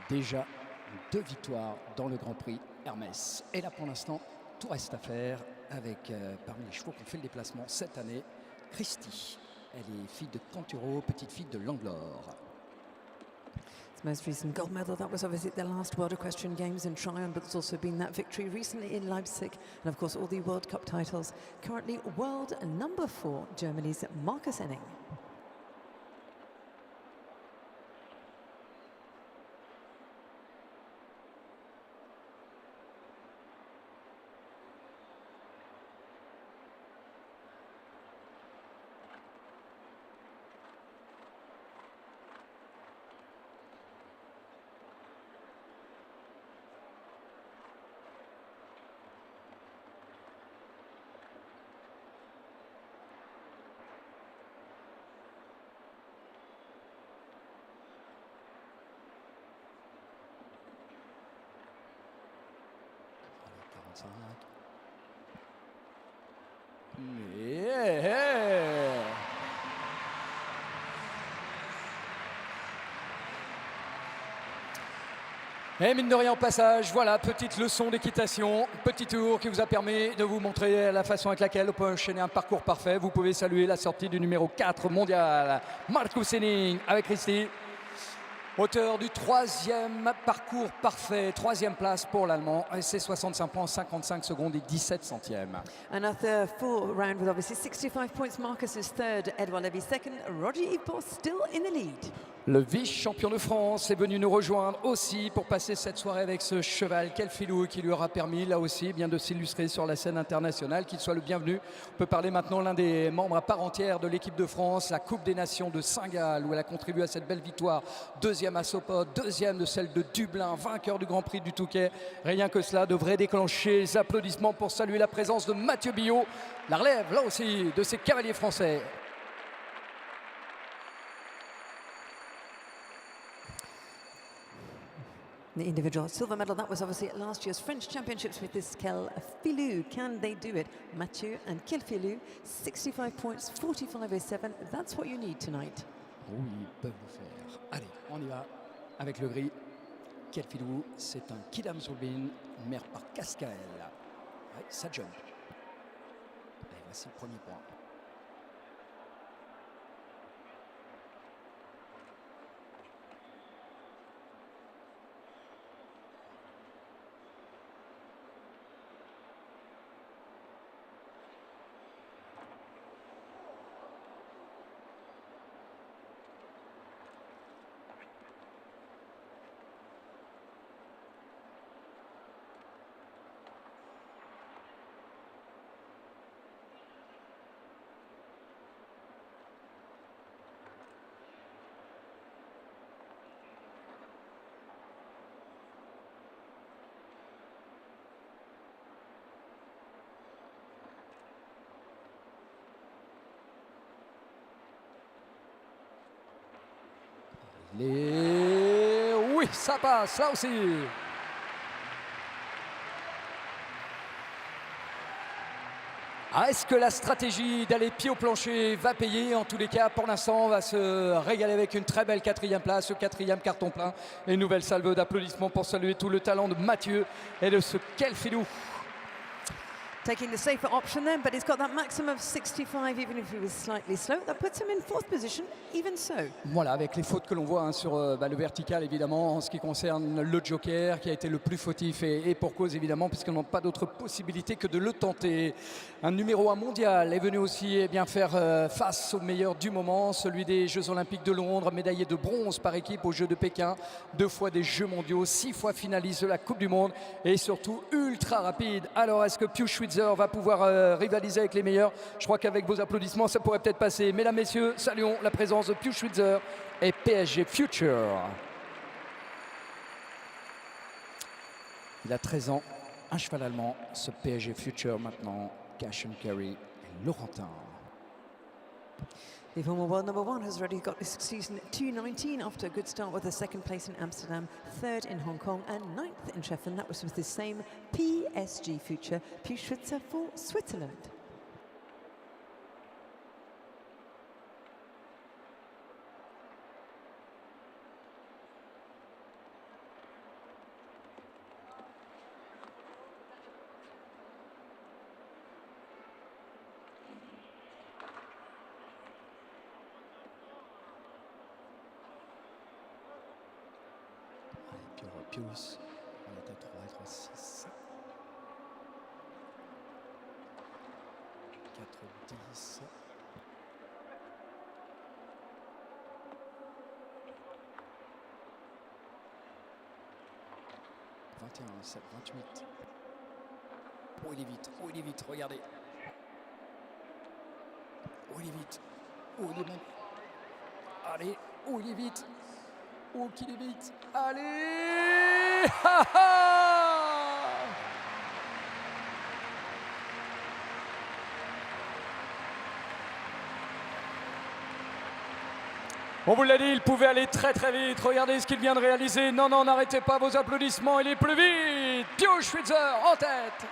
Déjà 2 victoires dans le Grand Prix Hermès. Et là pour l'instant, tout reste à faire avec parmi les chevaux qui ont fait le déplacement cette année, Christy. Elle est fille de Canturo, petite fille de Langlore. Its most recent gold medal, that was obviously the last World Equestrian Games in Tryon, but it's also been that victory recently in Leipzig, and of course all the World Cup titles. Currently world number 4, Germany's Marcus Henning. Yeah. Et mine de rien en passage, voilà, petite leçon d'équitation, petit tour qui vous a permis de vous montrer la façon avec laquelle on peut enchaîner un parcours parfait. Vous pouvez saluer la sortie du numéro 4 mondial, Marcus Henning avec Christy. Auteur du 3e parcours parfait, 3e place pour l'Allemand, et c'est 65 points, 55 secondes et 17 centièmes. Another full round with obviously 65 points. Marcus is third, Edouard Levy second, Roger Yvon still in the lead. Le vice-champion de France est venu nous rejoindre aussi pour passer cette soirée avec ce cheval Kelfilou qui lui aura permis là aussi bien de s'illustrer sur la scène internationale, qu'il soit le bienvenu. On peut parler maintenant l'un des membres à part entière de l'équipe de France, la Coupe des Nations de Saint-Gall où elle a contribué à cette belle victoire. 2e à Sopot, 2e de celle de Dublin, vainqueur du Grand Prix du Touquet. Rien que cela devrait déclencher les applaudissements pour saluer la présence de Mathieu Billot, la relève là aussi de ces cavaliers français. The individual silver medal, that was obviously at last year's French Championships with this Kelfilou. Can they do it? Mathieu and Kelfilou, 65 points, 45.07. That's what you need tonight. Oui, ils peuvent le faire. Allez, on y va avec le gris. Kelfilou, c'est un Kidam Zulbin, mère par Cascaël. Ouais, ça jump. Allez, voici le premier point. Oui, ça passe, là aussi. Est-ce que la stratégie d'aller pied au plancher va payer? En tous les cas, pour l'instant, on va se régaler avec une très belle 4e place, ce 4e carton plein. Et une nouvelle salve d'applaudissements pour saluer tout le talent de Mathieu et de ce Kelfilou. Taking the safer option then, but he's got that maximum of 65 even if he was slightly slow. That puts him in 4th position, even so. Voilà, avec les fautes que l'on voit sur le vertical, évidemment, en ce qui concerne le joker, qui a été le plus fautif, et pour cause, évidemment, puisqu'on n'a pas d'autre possibilité que de le tenter. Un numéro 1 mondial est venu aussi faire face au meilleur du moment, celui des Jeux Olympiques de Londres, médaillé de bronze par équipe aux Jeux de Pékin, 2 fois des Jeux mondiaux, 6 fois finaliste de la Coupe du Monde, et surtout ultra rapide. Alors, est-ce que Pius Schwitzer va pouvoir rivaliser avec les meilleurs? Je crois qu'avec vos applaudissements, ça pourrait peut-être passer. Mesdames, messieurs, saluons la présence de Pius Schwitzer et PSG Future. Il a 13 ans, un cheval allemand, ce PSG Future maintenant, Cash and Carry et Laurentin. The former world number 1 has already got this season 2:19 after a good start with a 2nd place in Amsterdam, 3rd in Hong Kong and 9th in Sheffield. That was with the same PSG Future, Pius Schwitzer for Switzerland. Pius, on était 3 et 3, 6. 4, 10. 21, 7, 28. Oh, il est vite, regardez. Oh, il est vite. Oh, il est bon. Allez, oh, il est vite. Oh, qu'il est vite. Allez. Ha, ha. On vous l'a dit, il pouvait aller très très vite. Regardez ce qu'il vient de réaliser. Non, n'arrêtez pas vos applaudissements. Il est plus vite. Pius Schwitzer en tête.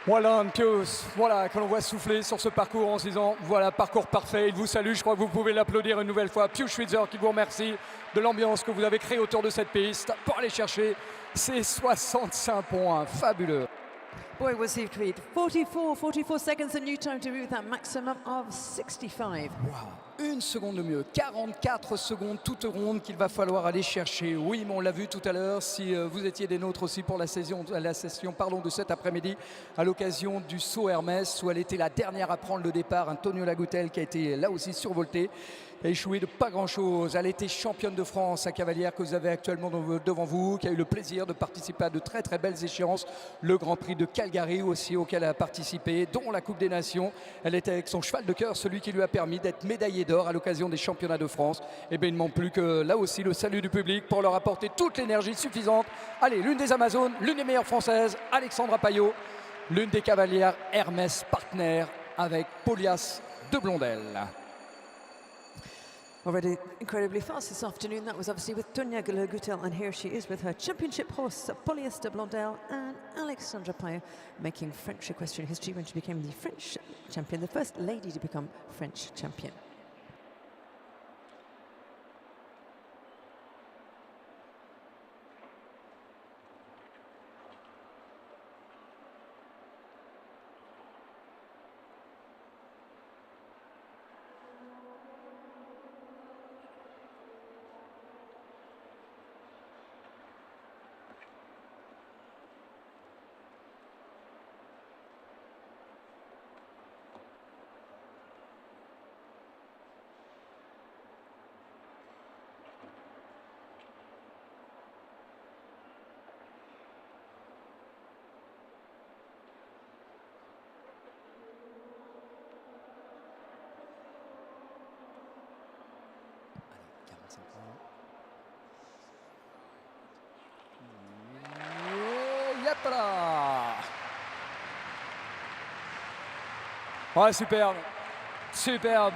Voilà Pius, voilà, que l'on voit souffler sur ce parcours en se disant, voilà, parcours parfait, il vous salue, je crois que vous pouvez l'applaudir une nouvelle fois. Pius Schwitzer qui vous remercie de l'ambiance que vous avez créée autour de cette piste pour aller chercher ces 65 points, fabuleux. Boy, was he tweet. 44 seconds, a new time to reach that maximum of 65. Wow. Une seconde de mieux, 44 secondes toute ronde qu'il va falloir aller chercher. Oui, mais on l'a vu tout à l'heure, si vous étiez des nôtres aussi pour la session de cet après-midi, à l'occasion du saut Hermès, où elle était la dernière à prendre le départ, Antonio Lagoutel qui a été là aussi survolté, a échoué de pas grand-chose. Elle était championne de France, sa cavalière que vous avez actuellement devant vous, qui a eu le plaisir de participer à de très très belles échéances, le Grand Prix de Calgary aussi auquel elle a participé, dont la Coupe des Nations. Elle était avec son cheval de cœur, celui qui lui a permis d'être médaillée d'or à l'occasion des championnats de France. Et bien il ne manque plus que là aussi le salut du public pour leur apporter toute l'énergie suffisante. Allez, l'une des Amazones, l'une des meilleures françaises, Alexandra Payot, l'une des cavalières Hermès Partner avec Polias de Blondel. Already incredibly fast this afternoon. That was obviously with Tonya Goutel, and here she is with her championship horse, Polyester Blondel, and Alexandra Payot, making French equestrian history when she became the French champion, the first lady to become French champion. Ouais, superbe, superbe.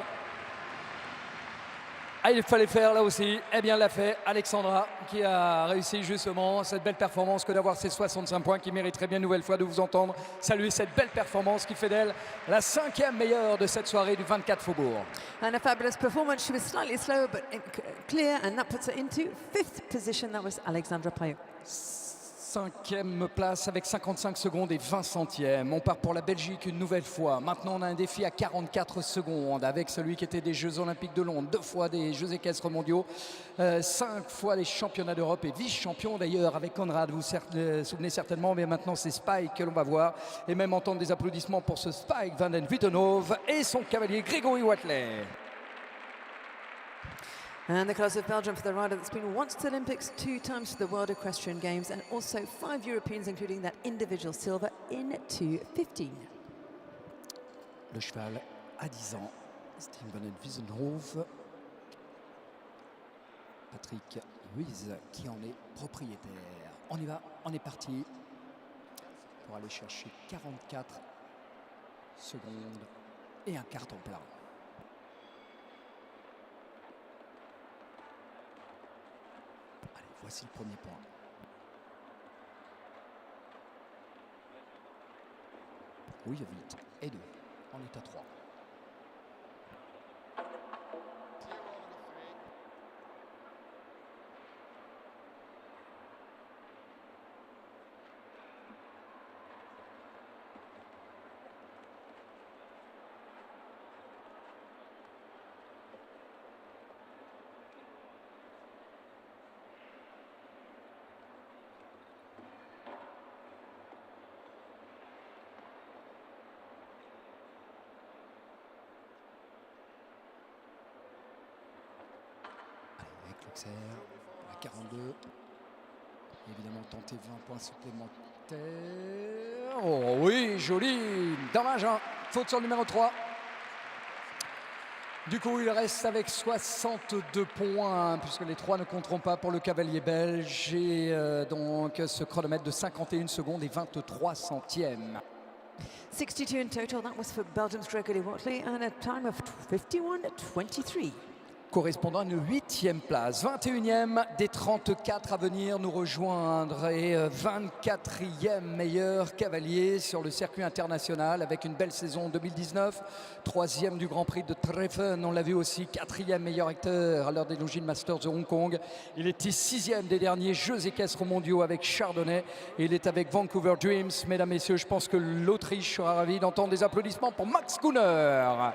Ah, il fallait faire là aussi, eh bien l'a fait Alexandra qui a réussi justement cette belle performance que d'avoir ces 65 points qui mériterait bien une nouvelle fois de vous entendre saluer cette belle performance qui fait d'elle la 5e meilleure de cette soirée du 24 Faubourg. And a fabulous performance. She was slightly slow but clear, and that puts her into 5th position. That was Alexandra Payot. 5e place avec 55 secondes et 20 centièmes. On part pour la Belgique une nouvelle fois. Maintenant, on a un défi à 44 secondes avec celui qui était des Jeux Olympiques de Londres, 2 fois des Jeux équestres mondiaux, 5 fois les championnats d'Europe et vice-champion d'ailleurs avec Conrad. Vous vous souvenez certainement, mais maintenant c'est Spike que l'on va voir et même entendre des applaudissements pour ce Spike van den Wittenhoven et son cavalier Grégory Watley. And the colours of Belgium for the rider that's been once to the Olympics, 2 times to the World Equestrian Games, and also 5 Europeans, including that individual silver in 2015. Le cheval à 10 ans, Steve van den Wiesenhof. Patrick Ruiz qui en est propriétaire. On y va, on est parti pour aller chercher 44 secondes et un carton plein. Voici le premier point. Oui, vite. Et 2. On est à 3. Luxer à 42. Évidemment, tenter 20 points supplémentaires. Oh oui, joli. Dommage, hein. Faute sur le numéro 3. Du coup, il reste avec 62 points, puisque les 3 ne compteront pas pour le cavalier belge. Et donc, ce chronomètre de 51 secondes et 23 centièmes. 62 in total, that was for Belgium's Gregory Watley, and a time of 51:23. Correspondant à une 8e place. 21e des 34 à venir nous rejoindre et 24e meilleur cavalier sur le circuit international avec une belle saison 2019. 3e du Grand Prix de Treffen, on l'a vu aussi. 4e meilleur acteur à l'heure des Longines Masters de Hong Kong. Il était 6e des derniers Jeux équestres mondiaux avec Chardonnay. Et il est avec Vancouver Dreams. Mesdames, Messieurs, je pense que l'Autriche sera ravie d'entendre des applaudissements pour Max Kuhner.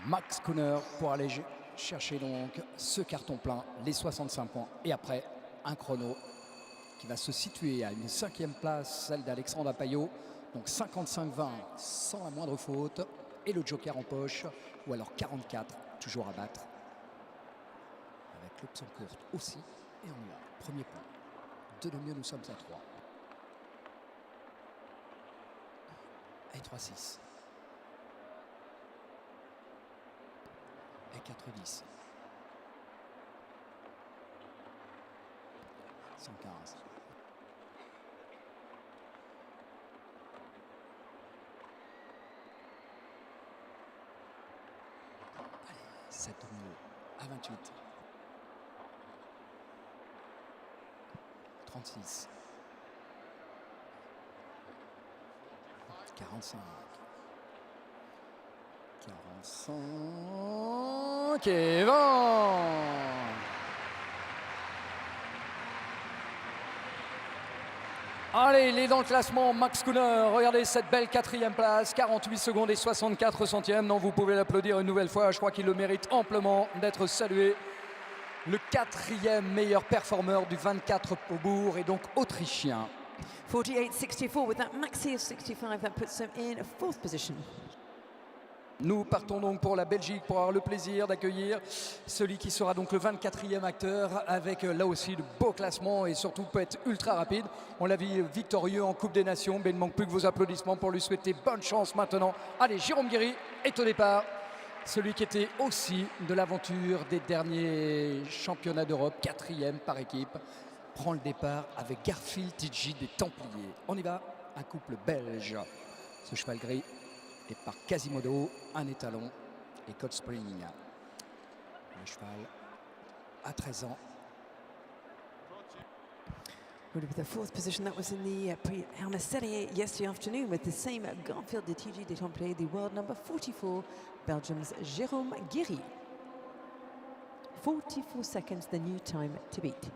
Max Kuhner pour aller chercher donc ce carton plein, les 65 points. Et après, un chrono qui va se situer à une 5e place, celle d'Alexandre Apayot. Donc 55-20 sans la moindre faute. Et le joker en poche, ou alors 44, toujours à battre. Avec l'option courte aussi. Et on y va. Premier point. De le mieux, nous sommes à 3. Et 3-6. Et 4-10. 115. Allez, 7 au mieux à 28. 36. 45. 45 et 20. Allez, il est dans le classement, Max Kuhner. Regardez cette belle 4e place, 48 secondes et 64 centièmes. Non, vous pouvez l'applaudir une nouvelle fois. Je crois qu'il le mérite amplement d'être salué. Le 4e meilleur performeur du 24 Paubourg et donc autrichien. 48.64 with that maxi of 65, that puts him in 4th position. Nous partons donc pour la Belgique pour avoir le plaisir d'accueillir celui qui sera donc le 24e acteur avec là aussi de beaux classements et surtout peut être ultra rapide. On l'a vu victorieux en Coupe des Nations, mais il ne manque plus que vos applaudissements pour lui souhaiter bonne chance maintenant. Allez, Jérôme Guéry est au départ. Celui qui était aussi de l'aventure des derniers championnats d'Europe, 4e par équipe, prend le départ avec Garfield Tidji des Templiers. On y va, un couple belge. Ce cheval gris et par Quasimodo, un étalon et Cold Spring. Le cheval à 13 ans. Would be the 4th position. That was in the Hermes Serrier yesterday afternoon with the same Garfield de TG des Templiers, the world number 44, Belgium's Jérôme Guéry. 44 seconds, the new time to beat.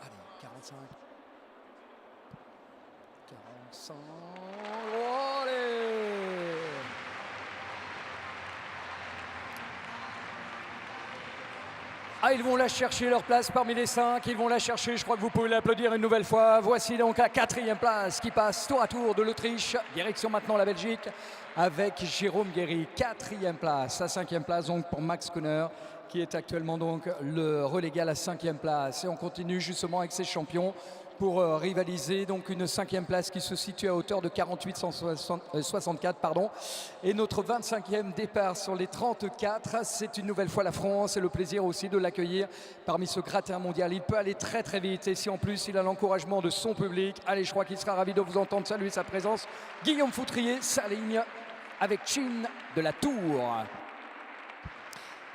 Allez, 45. 45. Oh, allez. Ah, ils vont la chercher leur place parmi les 5. Ils vont la chercher. Je crois que vous pouvez l'applaudir une nouvelle fois. Voici donc la 4e place qui passe tour à tour de l'Autriche. Direction maintenant la Belgique avec Jérôme Guéry. 4e place. La 5e place donc pour Max Kuhner qui est actuellement donc le relégué à la 5e place. Et on continue justement avec ces champions pour rivaliser donc une 5e place qui se situe à hauteur de 48,64 pardon. Et notre 25e départ sur les 34, c'est une nouvelle fois la France et le plaisir aussi de l'accueillir parmi ce gratin mondial. Il peut aller très très vite et si en plus il a l'encouragement de son public, allez, je crois qu'il sera ravi de vous entendre saluer sa présence. Guillaume Foutrier s'aligne avec Chin de la Tour.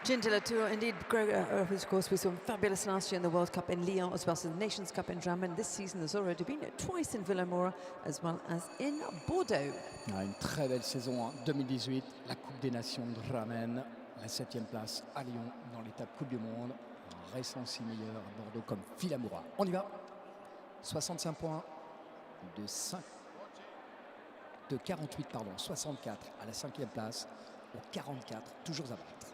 Chin de la Tour, indeed, Greg, of course, we saw him fabulous last year in the World Cup in Lyon, as well as the Nations Cup in Drammen. This season has already been twice in Villamora, as well as in Bordeaux. Une très belle saison en 2018, la Coupe des Nations de Drammen, la 7e place à Lyon dans l'étape Coupe du Monde. Un récent 6 meilleur à Bordeaux comme Villamoura. On y va. 65 points de 48, pardon, 64 à la 5e place, au 44, toujours à battre.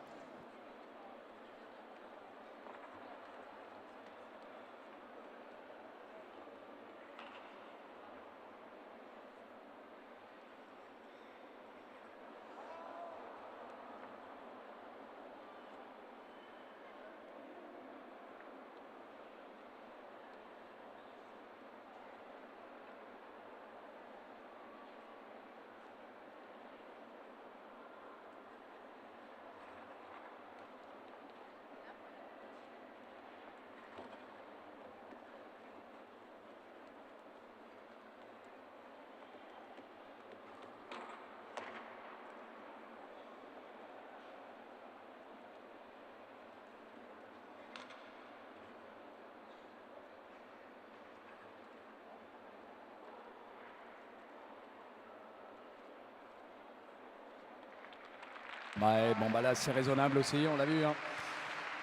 Ouais, bon bah là c'est raisonnable aussi, on l'a vu. Hein.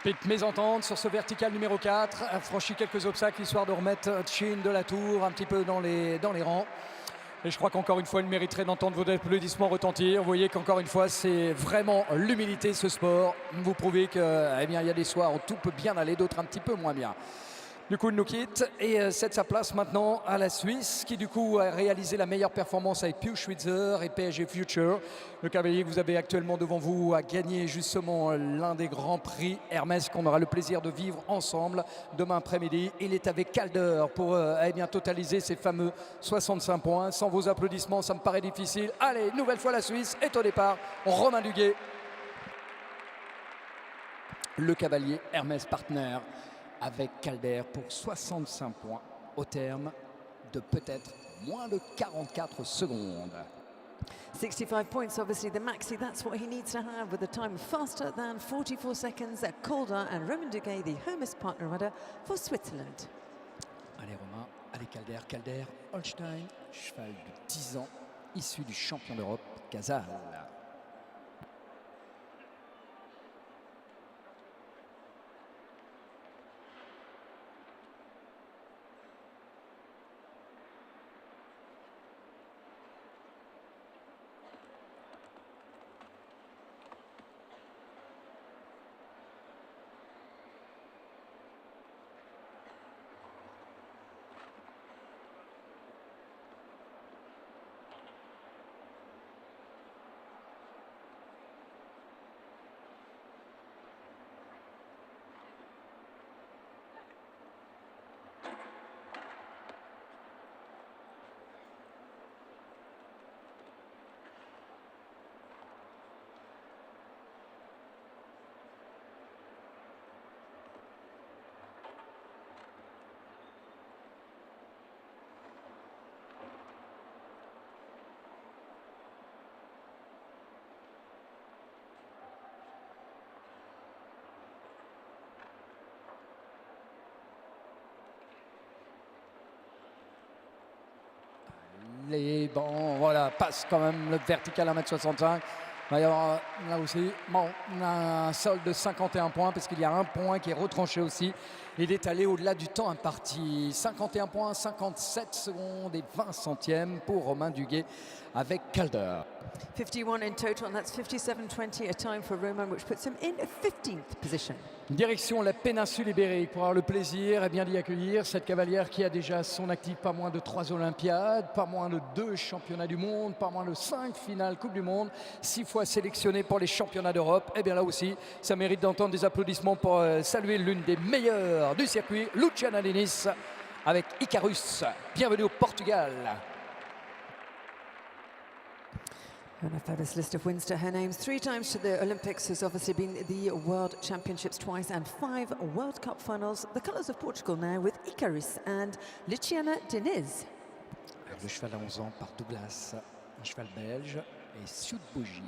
Petite mésentente sur ce vertical numéro 4, a franchi quelques obstacles histoire de remettre Chin de la Tour un petit peu dans les rangs. Et je crois qu'encore une fois, il mériterait d'entendre vos applaudissements retentir. Vous voyez qu'encore une fois, c'est vraiment l'humilité ce sport. Vous prouvez que, eh bien, il y a des soirs où tout peut bien aller, d'autres un petit peu moins bien. Du coup, il nous quitte et cède sa place maintenant à la Suisse qui du coup a réalisé la meilleure performance avec Pius Schwitzer et PSG Future. Le cavalier que vous avez actuellement devant vous a gagné justement l'un des grands prix Hermès qu'on aura le plaisir de vivre ensemble demain après-midi. Il est avec Calder pour eh bien, totaliser ces fameux 65 points. Sans vos applaudissements, ça me paraît difficile. Allez, nouvelle fois la Suisse est au départ. Romain Duguay, le cavalier Hermès Partner, avec Calder pour 65 points au terme de peut-être moins de 44 secondes. 65 points, obviously the maxi, that's what he needs to have with a time faster than 44 seconds at Calder and Romain Duguay, the Hermès Partner rider for Switzerland. Allez Romain, allez Calder, Calder, Holstein, cheval de 10 ans, issu du champion d'Europe, Casal. les bon, voilà, passe quand même le vertical 1m65. Il va y avoir là aussi, bon, on a un solde de 51 points parce qu'il y a un point qui est retranché aussi. Il est allé au-delà du temps imparti. 51 points, 57 secondes et 20 centièmes pour Romain Duguay avec Calder. 51 in total, and that's 57.20 a time for Roman, which puts him in 15th position. Direction la péninsule ibérique pour avoir le plaisir d'y accueillir cette cavalière qui a déjà à son actif pas moins de 3 Olympiades, pas moins de 2 championnats du monde, pas moins de 5 finales Coupe du Monde, 6 fois sélectionnée pour les championnats d'Europe. Et bien là aussi, ça mérite d'entendre des applaudissements pour saluer l'une des meilleures du circuit, Luciana Diniz, avec Icarus. Bienvenue au Portugal. And a fabulous list of wins to her names. 3 times to the Olympics, has obviously been the World Championships twice, and 5 World Cup finals. The colours of Portugal now with Icarus and Luciana Diniz. Le cheval à 11 ans par Douglas, un cheval belge, et Siut Bougie.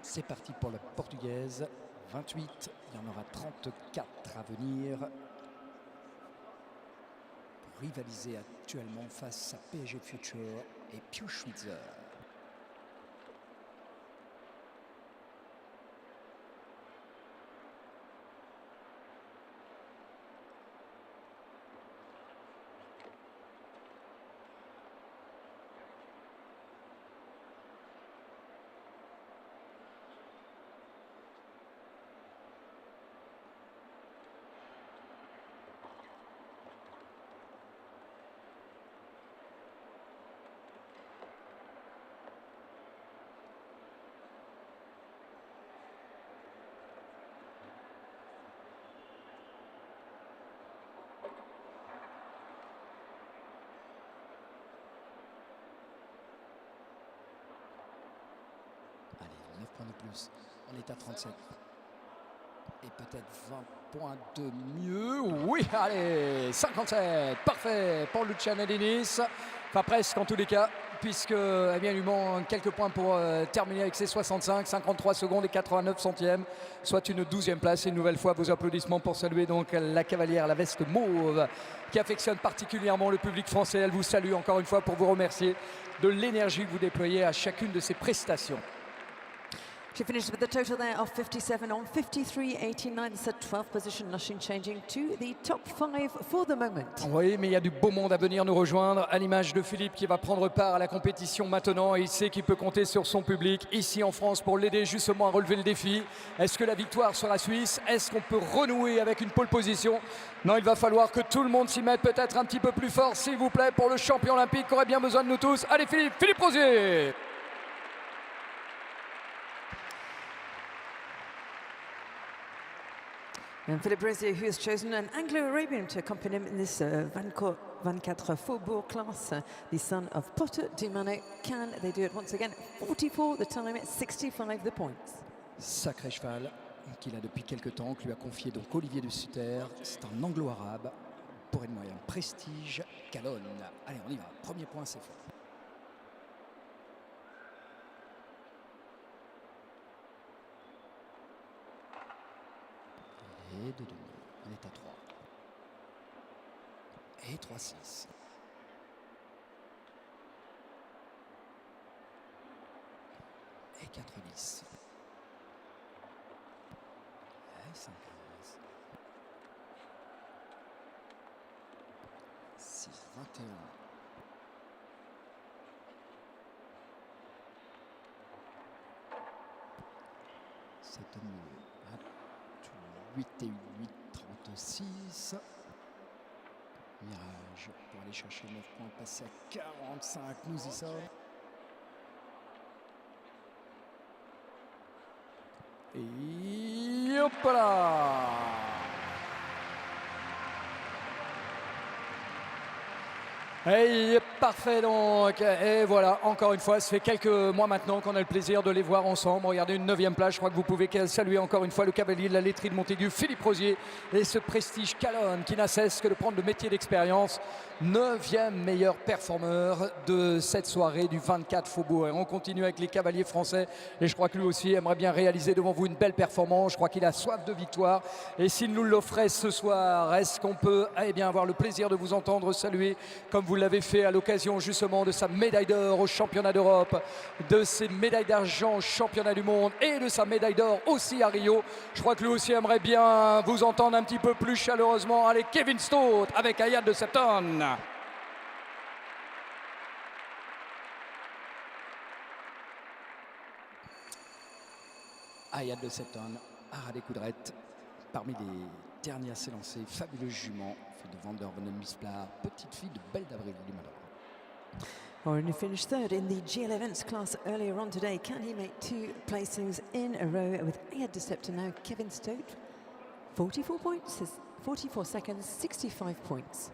C'est parti pour la portugaise. 28, il y en aura 34 à venir. Pour rivaliser actuellement face à PSG Future et Pius Schwitzer. Allez, 9 points de plus. On est à 37. Et peut-être 20 points de mieux. Oui, allez, 57. Parfait pour Luciana Diniz. Enfin, presque en tous les cas, puisque eh bien, il lui manque quelques points pour terminer avec ses 65, 53 secondes et 89 centièmes, soit une 12e place. Et une nouvelle fois, vos applaudissements pour saluer donc la cavalière, la veste mauve, qui affectionne particulièrement le public français. Elle vous salue encore une fois pour vous remercier de l'énergie que vous déployez à chacune de ses prestations. She finished with a total there of 57 on 53.89. It's a 12th position, nothing changing to the top 5 for the moment. Oui, mais il y a du beau monde à venir nous rejoindre, à l'image de Philippe qui va prendre part à la compétition maintenant. Et il sait qu'il peut compter sur son public ici en France pour l'aider justement à relever le défi. Est-ce que la victoire sera suisse? Est-ce qu'on peut renouer avec une pole position? Non, il va falloir que tout le monde s'y mette peut-être un petit peu plus fort, s'il vous plaît, pour le champion olympique qui aurait bien besoin de nous tous. Allez Philippe Rosier! And Philippe Rosier, who has chosen an Anglo-Arabian to accompany him in this 24 Faubourg class, the son of Potter Dumano. Can they do it once again? 44 the time, 65 the points. Sacré cheval qu'il a depuis quelques temps, que lui a confié donc Olivier de Sutter. C'est un anglo-arabe pour une moyenne prestige Calonne. Allez, on y va. Premier point, c'est fait. Et de demi, on est à 3. Et 3-6. Et 4-10. Et 5-15. 6-21. C'est mieux. 8 et 8, 36. Mirage pour aller chercher 9 points, passer à 45, nous y sommes. Et hop là! Et parfait donc, et voilà, encore une fois, ça fait quelques mois maintenant qu'on a le plaisir de les voir ensemble. Regardez, une 9e place, je crois que vous pouvez saluer encore une fois le cavalier de la laiterie de Montaigu, Philippe Rosier, et ce prestige Calonne qui n'a cesse que de prendre le métier d'expérience. 9e meilleur performeur de cette soirée du 24 Faubourg. Et on continue avec les cavaliers français, et je crois que lui aussi aimerait bien réaliser devant vous une belle performance. Je crois qu'il a soif de victoire, et s'il nous l'offrait ce soir, est-ce qu'on peut bien avoir le plaisir de vous entendre saluer comme vous vous l'avez fait à l'occasion justement de sa médaille d'or au championnat d'Europe, de ses médailles d'argent au championnat du monde et de sa médaille d'or aussi à Rio. Je crois que lui aussi aimerait bien vous entendre un petit peu plus chaleureusement. Allez, Kevin Stott avec Ayad de Septon. Ayad de Septon, Harald Koudret, parmi les derniers à s'élancer, fabuleux jument, fille de Vander van den Misplar, petite fille de Belle d'Avril du Madrid. Oren, who finished third in the GL events class earlier on today. Can he make two placings in a row with Ayad de Septon now? Kevin Stott, 44 points, 44 seconds, 65 points.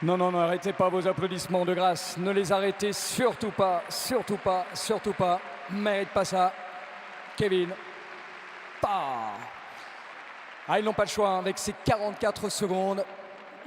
Non, non, n'arrêtez pas vos applaudissements de grâce. Ne les arrêtez surtout pas, surtout pas, surtout pas. Mérite pas ça. Kevin. Pas. Ah, ils n'ont pas le choix hein, avec ces 44 secondes.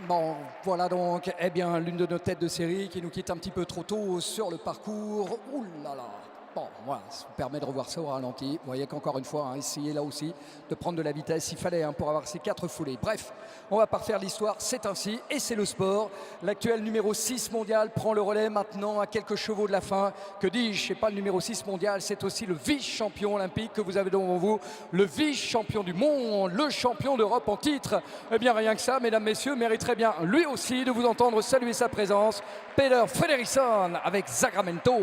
Bon, voilà donc, eh bien, l'une de nos têtes de série qui nous quitte un petit peu trop tôt sur le parcours. Ouh là là. Bon, voilà, ça vous permet de revoir ça au ralenti. Vous voyez qu'encore une fois, hein, essayez là aussi de prendre de la vitesse. Il fallait hein, pour avoir ces 4 foulées. Bref, on va pas refaire l'histoire, c'est ainsi et c'est le sport. L'actuel numéro 6 mondial prend le relais maintenant à quelques chevaux de la fin. Que dis-je, c'est pas le numéro 6 mondial, c'est aussi le vice-champion olympique que vous avez devant vous. Le vice-champion du monde, le champion d'Europe en titre. Eh bien, rien que ça, mesdames, messieurs, mériterait bien lui aussi de vous entendre saluer sa présence. Peder Fredriksson avec Sacramento.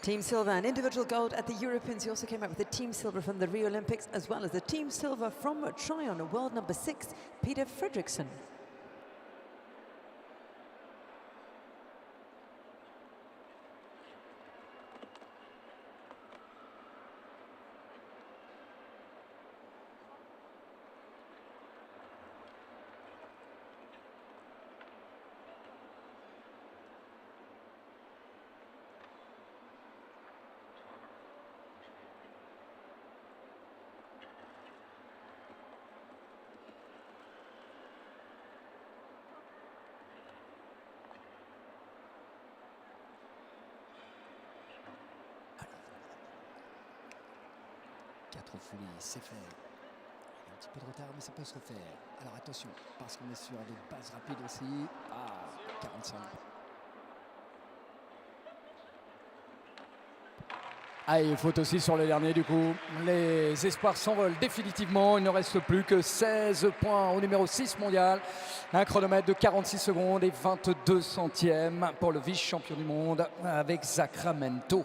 Team silver and individual gold at the Europeans. He also came out with the team silver from the Rio Olympics, as well as the team silver from Tryon, world number 6, Peter Fredriksson. Folie, c'est fait. Un petit peu de retard, mais ça peut se refaire. Alors attention, parce qu'on est sur des bases rapides aussi. Ah, 45. Ah, il faut aussi sur le dernier du coup. Les espoirs s'envolent définitivement. Il ne reste plus que 16 points au numéro 6 mondial. Un chronomètre de 46 secondes et 22 centièmes pour le vice-champion du monde avec Sacramento.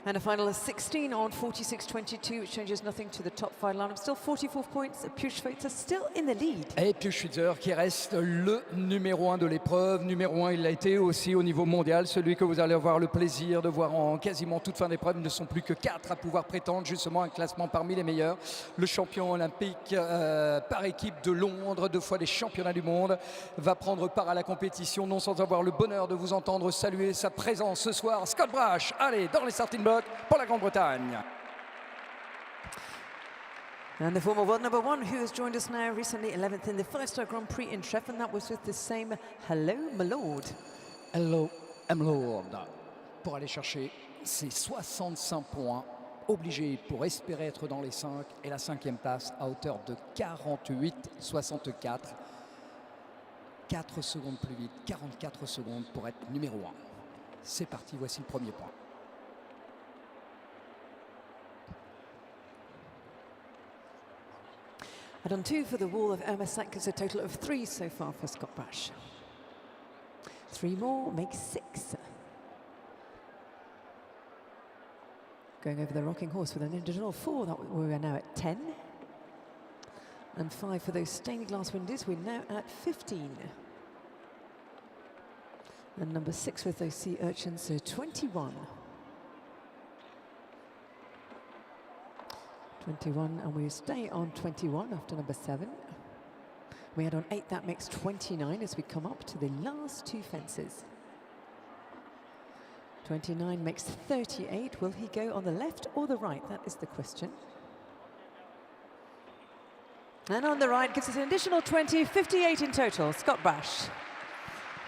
And a final of 16 on 46.22, which changes nothing to the top 5 lineup. Still 44 points. Pius Schweitzer still in the lead. Et Pius Schweitzer qui reste le numéro 1 de l'épreuve. Numéro 1, il l'a été aussi au niveau mondial. Celui que vous allez avoir le plaisir de voir en quasiment toute fin d'épreuve. Ils ne sont plus que 4 à pouvoir prétendre justement un classement parmi les meilleurs. Le champion olympique par équipe de Londres, 2 fois des championnats du monde, va prendre part à la compétition, non sans avoir le bonheur de vous entendre saluer sa présence ce soir. Scott Brash, allez, dans les starting blocks pour la Grande-Bretagne. And the former world number 1 who has joined us now recently, 11th in the 5-star Grand Prix in Treff, and that was with the same Hello Malord. Hello Malord. Pour aller chercher ses 65 points obligés pour espérer être dans les 5 et la 5e place à hauteur de 48,64. 4 secondes plus vite, 44 secondes pour être numéro 1. C'est parti, voici le premier point. And on 2 for the wall of Ermesak, it's a total of 3 so far for Scott Brash. 3 more makes 6. Going over the rocking horse with an additional 4, that we are now at 10. And 5 for those stained glass windows, we're now at 15. And number 6 with those sea urchins, so 21. 21, and we stay on 21 after number 7. We add on 8, that makes 29 as we come up to the last 2 fences. 29 makes 38. Will he go on the left or the right? That is the question. And on the right gives us an additional 20, 58 in total. Scott Brash.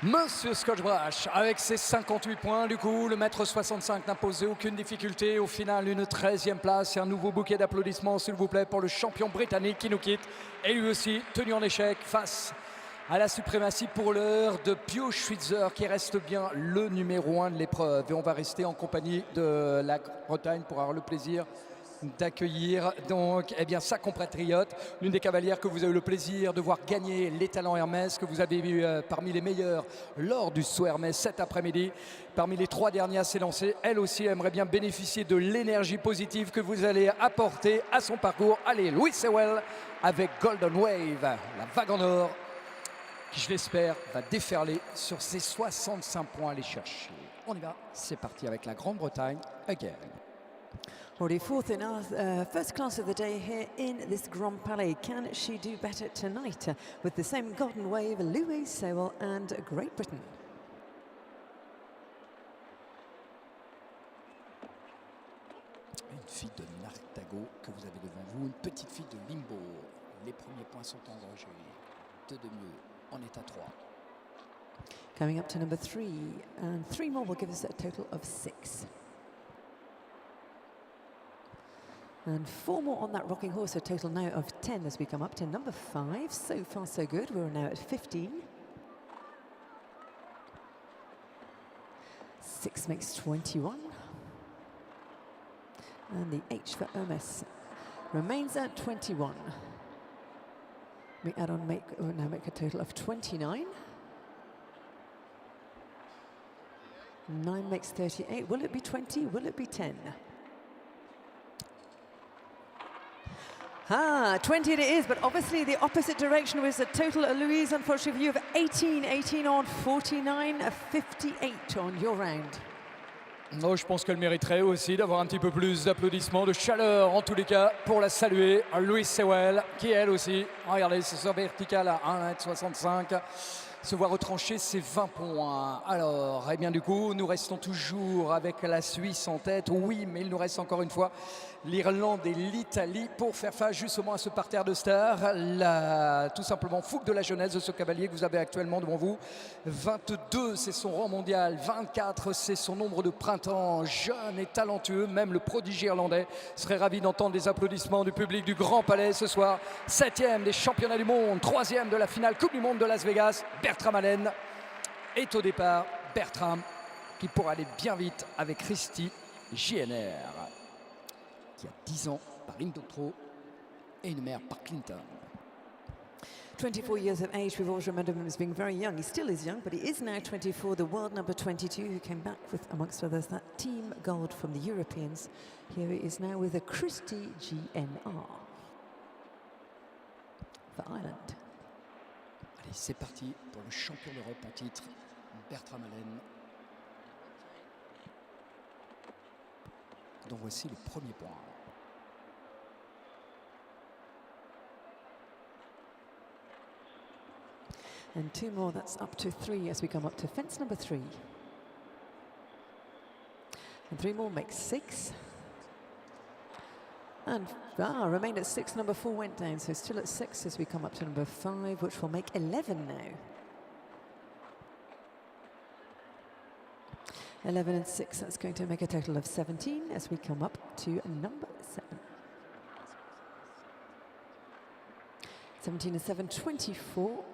Monsieur Scott Brash, avec ses 58 points, du coup, le mètre 65 n'a posé aucune difficulté. Au final, une 13e place et un nouveau bouquet d'applaudissements, s'il vous plaît, pour le champion britannique qui nous quitte. Et lui aussi, tenu en échec face à la suprématie pour l'heure de Pio Schwitzer, qui reste bien le numéro 1 de l'épreuve. Et on va rester en compagnie de la Bretagne pour avoir le plaisir d'accueillir donc sa compatriote, l'une des cavalières que vous avez eu le plaisir de voir gagner les talents Hermès, que vous avez vu parmi les meilleurs lors du saut Hermès cet après-midi. Parmi les 3 derniers à s'élancer, elle aussi aimerait bien bénéficier de l'énergie positive que vous allez apporter à son parcours. Allez, Louis Sewell avec Golden Wave, la vague en or, qui je l'espère va déferler sur ses 65 points à aller chercher. On y va, c'est parti avec la Grande-Bretagne, again. Already 4th in our first class of the day here in this Grand Palais. Can she do better tonight with the same Golden Wave, Louise Sewell and Great Britain? Une fille de Nartago que vous avez devant vous, une petite fille de Limbourg. Les premiers points sont engagés. 2 de mieux, on est à 3. Coming up to number 3, and 3 more will give us a total of 6. And 4 more on that rocking horse, a total now of 10 as we come up to number 5. So far, so good. We're now at 15. 6 makes 21. And the H for Hermes remains at 21. We add on, now make a total of 29. 9 makes 38. Will it be 20? Will it be 10? 20 it is, but obviously the opposite direction was a total, Louise, unfortunately for you, of 18. 18 on 49, 58 on your round. Oh, je pense qu'elle mériterait aussi d'avoir un petit peu plus d'applaudissements, de chaleur en tous les cas pour la saluer. Louise Sewell, qui elle aussi, regardez, c'est sa verticale à 1,65 m, se voit retrancher ses 20 points. Alors, eh bien du coup, nous restons toujours avec la Suisse en tête. Oui, mais il nous reste encore une fois l'Irlande et l'Italie pour faire face justement à ce parterre de stars. Tout simplement fougue de la jeunesse de ce cavalier que vous avez actuellement devant vous. 22, c'est son rang mondial. 24, c'est son nombre de printemps. Jeune et talentueux, même le prodige irlandais serait ravi d'entendre les applaudissements du public du Grand Palais ce soir. 7e des championnats du monde, 3e de la finale Coupe du Monde de Las Vegas. Bertram Allen est au départ. Bertram qui pourra aller bien vite avec Christy JNR, qui a 10 ans par Indotro et une mère par Clinton. 24 years of age, we've always remembered him as being very young. He still is young, but he is now 24, the world number 22, who came back with, amongst others, that team gold from the Europeans. Here he is now with a Christy GNR for Ireland. Allez, c'est parti pour le champion d'Europe en titre, Bertram Allen. Donc voici le premier point. And 2 more, that's up to 3 as we come up to fence number 3. And 3 more makes 6. And remained at 6, number 4 went down, so still at 6 as we come up to number 5, which will make 11 now. 11 and 6, that's going to make a total of 17 as we come up to number 7. 17 and 7, 24.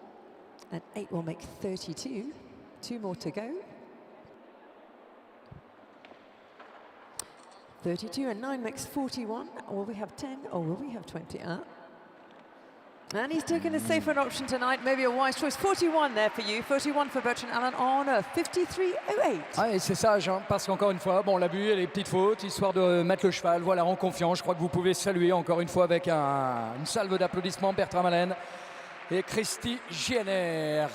And 8 will make 32. 2 more to go. 32 and 9 makes 41. Will we have 10 or will we have 20? And he's taken a safer option tonight, maybe a wise choice. 41 there for you, 41 for Bertrand Allen on a 53.08. Ah, et c'est sage, hein, parce qu'encore une fois, bon, on l'a vu, il y a des petites fautes, histoire de mettre le cheval, voilà, en confiance. Je crois que vous pouvez saluer encore une fois avec une salve d'applaudissements Bertram Allen. et Christy Gienner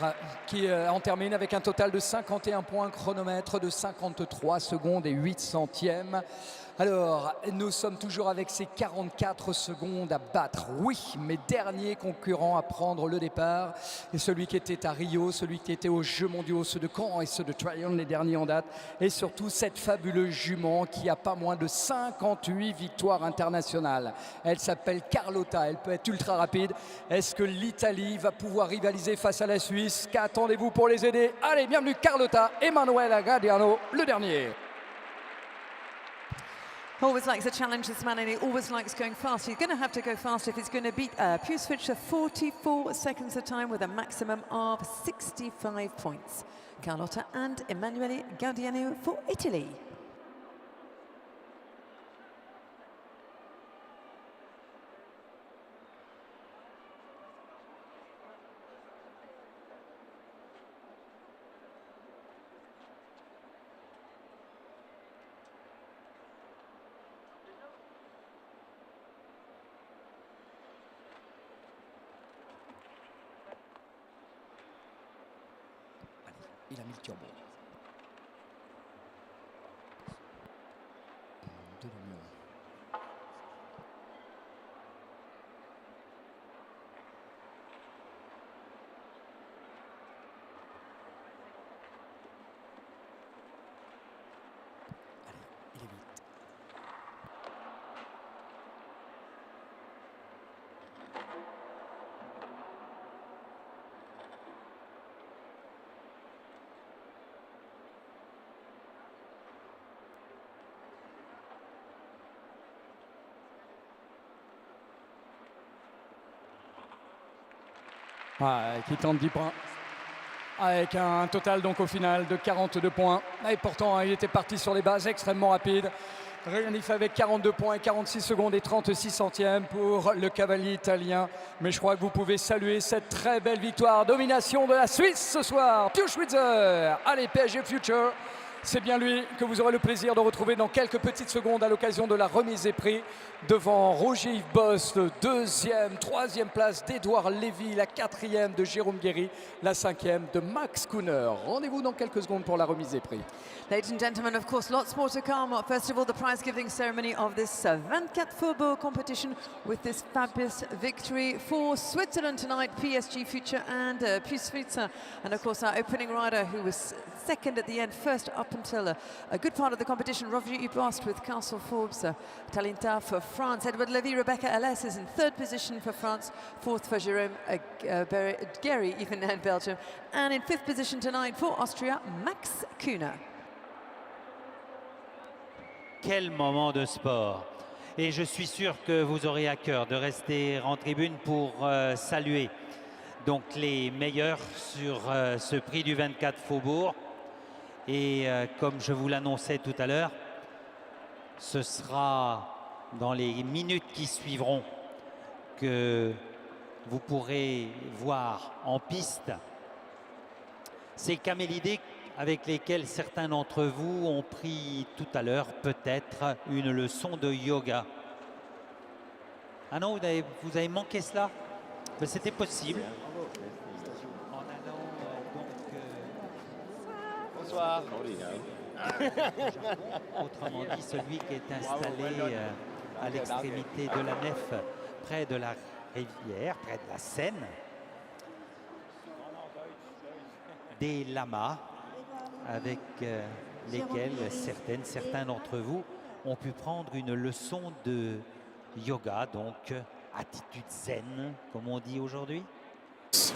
qui en termine avec un total de 51 points, chronomètre de 53 secondes et 8 centièmes. Alors, nous sommes toujours avec ces 44 secondes à battre. Oui, mes derniers concurrents à prendre le départ. Et celui qui était à Rio, celui qui était aux Jeux mondiaux, ceux de Caen et ceux de Tryon, les derniers en date. Et surtout, cette fabuleuse jument qui a pas moins de 58 victoires internationales. Elle s'appelle Carlotta, elle peut être ultra rapide. Est-ce que l'Italie va pouvoir rivaliser face à la Suisse? Qu'attendez-vous pour les aider? Allez, bienvenue Carlotta, Emanuela Gadiano, le dernier. Always likes a challenge, this man, and he always likes going fast. He's going to have to go fast if he's going to beat Pius Fischer 44 seconds a time with a maximum of 65 points. Carlotta and Emanuele Gaudiano for Italy. Il a mis le turbo. De l'union. Allez, il est vite. Qui tente 10 points avec un total donc au final de 42 points et pourtant il était parti sur les bases extrêmement rapides. Rien n'y fait avec 42 points et 46 secondes et 36 centièmes pour le cavalier italien, mais je crois que vous pouvez saluer cette très belle victoire, domination de la Suisse ce soir. Pius Schwitzer, allez PSG Future. C'est bien lui que vous aurez le plaisir de retrouver dans quelques petites secondes à l'occasion de la remise des prix devant Roger-Yves Bost, deuxième, troisième place d'Edouard Lévy, la quatrième de Jérôme Guéry, la cinquième de Max Kuhner. Rendez-vous dans quelques secondes pour la remise des prix. Ladies and gentlemen, of course, lots more to come. First of all, the prize-giving ceremony of this 24 Faubourg competition with this fabulous victory for Switzerland tonight, PSG Future and Pius Schwitzer. And of course, our opening rider who was second at the end, first up until a good part of the competition, Roger-Yves Bost with Castle Forbes, Talinta for France. Edouard Lévy, Rebecca Ls is in third position for France, fourth for Jérôme Guéry, even in Belgium. And in fifth position tonight for Austria, Max Kuhner. Quel moment de sport! Et je suis sûr que vous aurez à cœur de rester en tribune pour saluer donc les meilleurs sur ce prix du 24 Faubourg. Et comme je vous l'annonçais tout à l'heure, ce sera dans les minutes qui suivront que vous pourrez voir en piste ces camélidés avec lesquels certains d'entre vous ont pris tout à l'heure peut-être une leçon de yoga. Ah non, vous avez manqué cela? Mais c'était possible. En allant Bonsoir. autrement dit, celui qui est installé à l'extrémité de la nef, près de la rivière, près de la Seine, des lamas avec lesquels certains d'entre vous ont pu prendre une leçon de yoga, donc attitude zen, comme on dit aujourd'hui.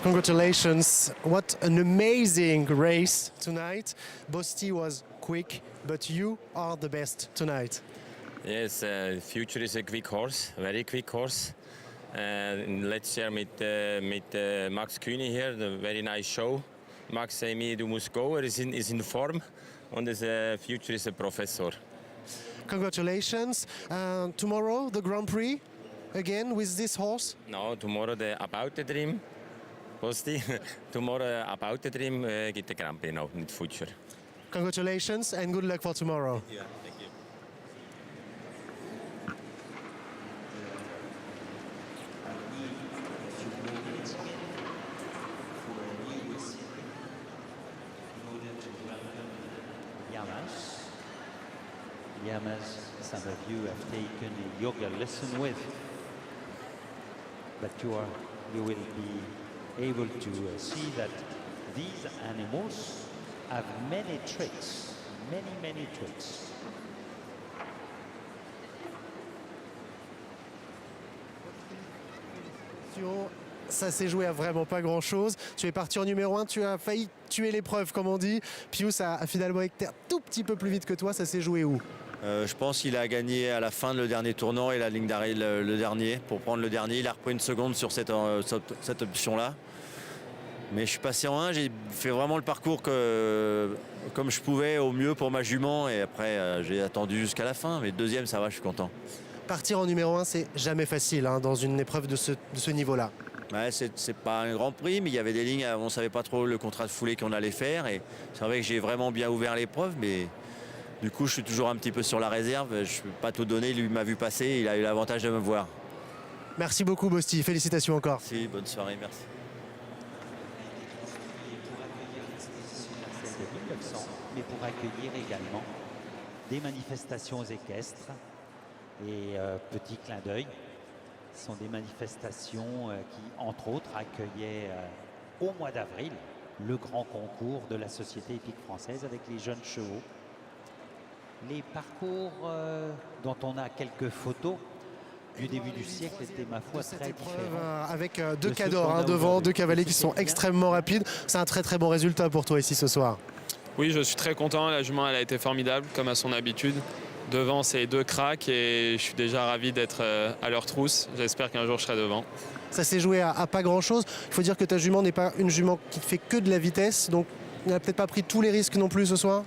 Congratulations. What an amazing race tonight. Bosti was quick, but you are the best tonight. Yes, Future is a quick horse, very quick horse. Let's share mit Max Kühne here, the very nice show. Max zei mir, du musst go, is in Form und Future is a Professor. Congratulations. Tomorrow the Grand Prix again with this horse. No, tomorrow the About the Dream. Bosti, tomorrow About the Dream gibt der Grand Prix noch mit Future. Congratulations and good luck for tomorrow. Yeah, thank you. Yamas. Yamas, some of you have taken a yoga lesson with, but you will be able to see that these animals have many tricks, many tricks. Ça s'est joué à vraiment pas grand chose. Tu es parti en numéro 1, tu as failli tuer l'épreuve comme on dit. Pius a finalement été un tout petit peu plus vite que toi. Ça s'est joué où? Je pense qu'il a gagné à la fin de le dernier tournant et la ligne d'arrêt le dernier. Pour prendre le dernier, il a repris une seconde sur cette option-là. Mais je suis passé en 1, j'ai fait vraiment le parcours comme je pouvais au mieux pour ma jument. Et après, j'ai attendu jusqu'à la fin. Mais deuxième, ça va, je suis content. Partir en numéro 1, c'est jamais facile hein, dans une épreuve de ce niveau-là. Ouais, c'est pas un grand prix, mais il y avait des lignes, on ne savait pas trop le contrat de foulée qu'on allait faire. Et c'est vrai que j'ai vraiment bien ouvert l'épreuve, mais du coup, je suis toujours un petit peu sur la réserve. Je ne peux pas tout donner. Lui m'a vu passer, il a eu l'avantage de me voir. Merci beaucoup, Bosti. Félicitations encore. Merci, bonne soirée, merci. Mais pour accueillir également des manifestations équestres et petit clin d'œil. Ce sont des manifestations qui, entre autres, accueillaient au mois d'avril le grand concours de la Société hippique française avec les jeunes chevaux. Les parcours dont on a quelques photos du début du siècle étaient, ma foi, très différents. Avec deux cadors devant, deux cavaliers qui sont extrêmement rapides. C'est un très bon résultat pour toi ici ce soir. Oui, je suis très content. La jument, elle a été formidable, comme à son habitude. Devant, c'est deux cracks et je suis déjà ravi d'être à leur trousse. J'espère qu'un jour, je serai devant. Ça s'est joué à pas grand-chose. Il faut dire que ta jument n'est pas une jument qui ne fait que de la vitesse. Donc, elle n'a peut-être pas pris tous les risques non plus ce soir.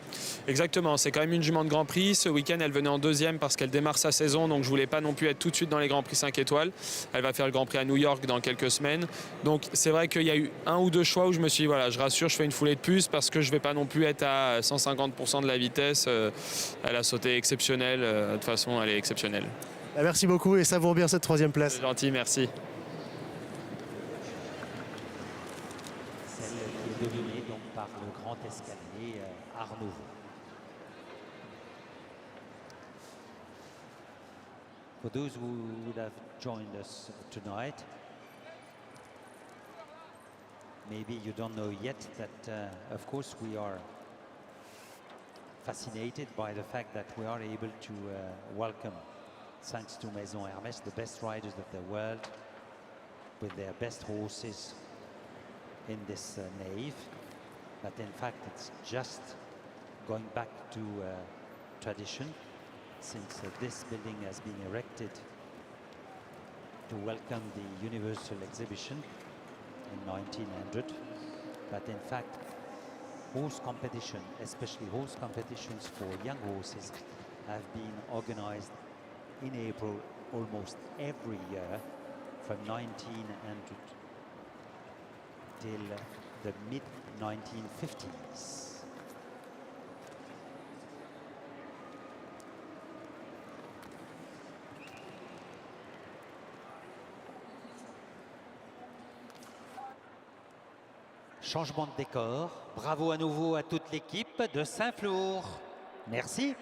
Exactement, c'est quand même une jument de Grand Prix. Ce week-end, elle venait en deuxième parce qu'elle démarre sa saison. Donc, je ne voulais pas non plus être tout de suite dans les Grands Prix 5 étoiles. Elle va faire le Grand Prix à New York dans quelques semaines. Donc, c'est vrai qu'il y a eu un ou deux choix où je me suis dit, voilà, je rassure, je fais une foulée de puce parce que je ne vais pas non plus être à 150% de la vitesse. Elle a sauté exceptionnelle. De toute façon, elle est exceptionnelle. Merci beaucoup et savoure bien cette troisième place. C'est gentil, merci. Celle qui est dominée donc par le grand escalier Arnaud. For those who would have joined us tonight, maybe you don't know yet that, of course, we are fascinated by the fact that we are able to welcome, thanks to Maison Hermès, the best riders of the world with their best horses in this nave. But in fact, it's just going back to tradition, since this building has been erected to welcome the Universal Exhibition in 1900. But in fact, horse competition, especially horse competitions for young horses, have been organized in April almost every year from 1900 till the mid-1950s. Changement de décor. Bravo à nouveau à toute l'équipe de Saint-Flour. Merci.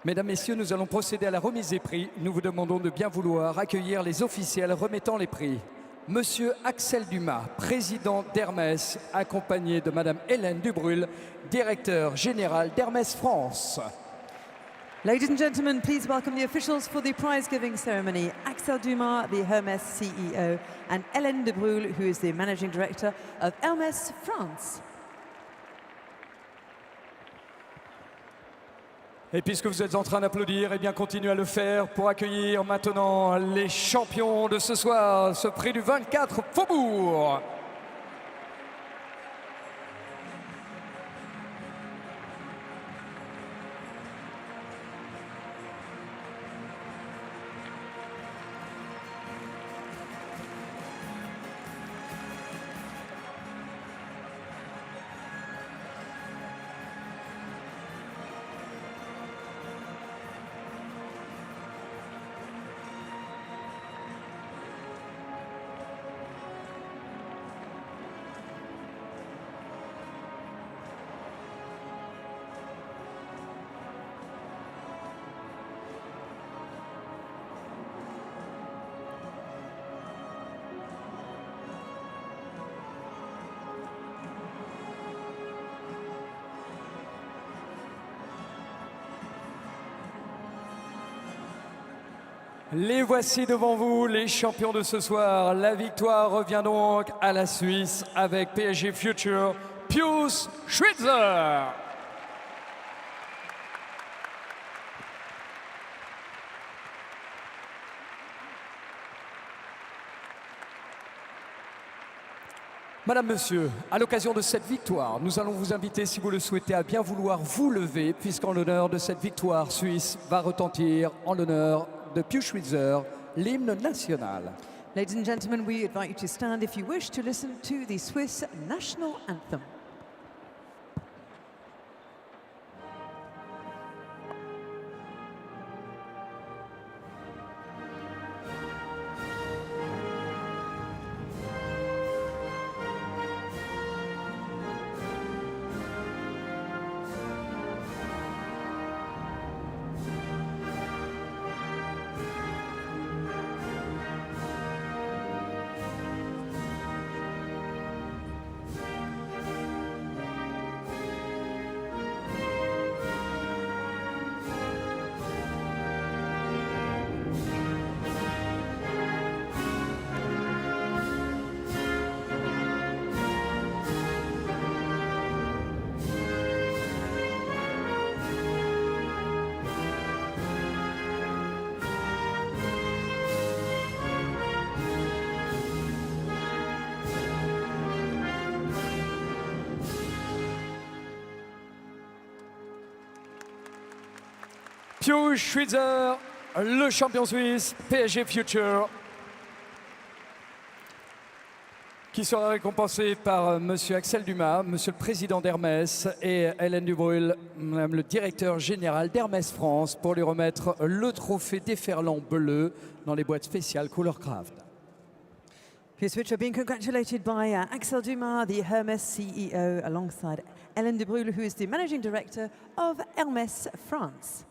Mesdames, Messieurs, nous allons procéder à la remise des prix. Nous vous demandons de bien vouloir accueillir les officiels remettant les prix. Monsieur Axel Dumas, président d'Hermès, accompagné de Madame Hélène Dubrul, directeur général d'Hermès France. Ladies and gentlemen, please welcome the officials for the prize-giving ceremony. Axel Dumas, the Hermès CEO, and Hélène de Bruyl, who is the Managing Director of Hermès France. Et puisque vous êtes en train d'applaudir, eh bien continuez à le faire pour accueillir maintenant les champions de ce soir, ce prix du 24 Faubourg. Les voici devant vous, les champions de ce soir. La victoire revient donc à la Suisse avec PSG Future, Pius Schwitzer. Madame, Monsieur, à l'occasion de cette victoire, nous allons vous inviter, si vous le souhaitez, à bien vouloir vous lever, puisqu'en l'honneur de cette victoire suisse va retentir en l'honneur de Pius Schwitzer, l'hymne national. Ladies and gentlemen, we invite you to stand if you wish to listen to the Swiss national anthem. Pius Schwitzer, le champion suisse, PSG Future, qui sera récompensé par Monsieur Axel Dumas, Monsieur le Président d'Hermès, et Hélène Dubrul, Madame le Directeur Général d'Hermès France, pour lui remettre le trophée déferlant bleu dans les boîtes spéciales Couleur Craft. Pius Schwitzer being congratulated by Axel Dumas, the Hermès CEO, alongside Hélène de Bruyl, who is the Managing Director of Hermès France.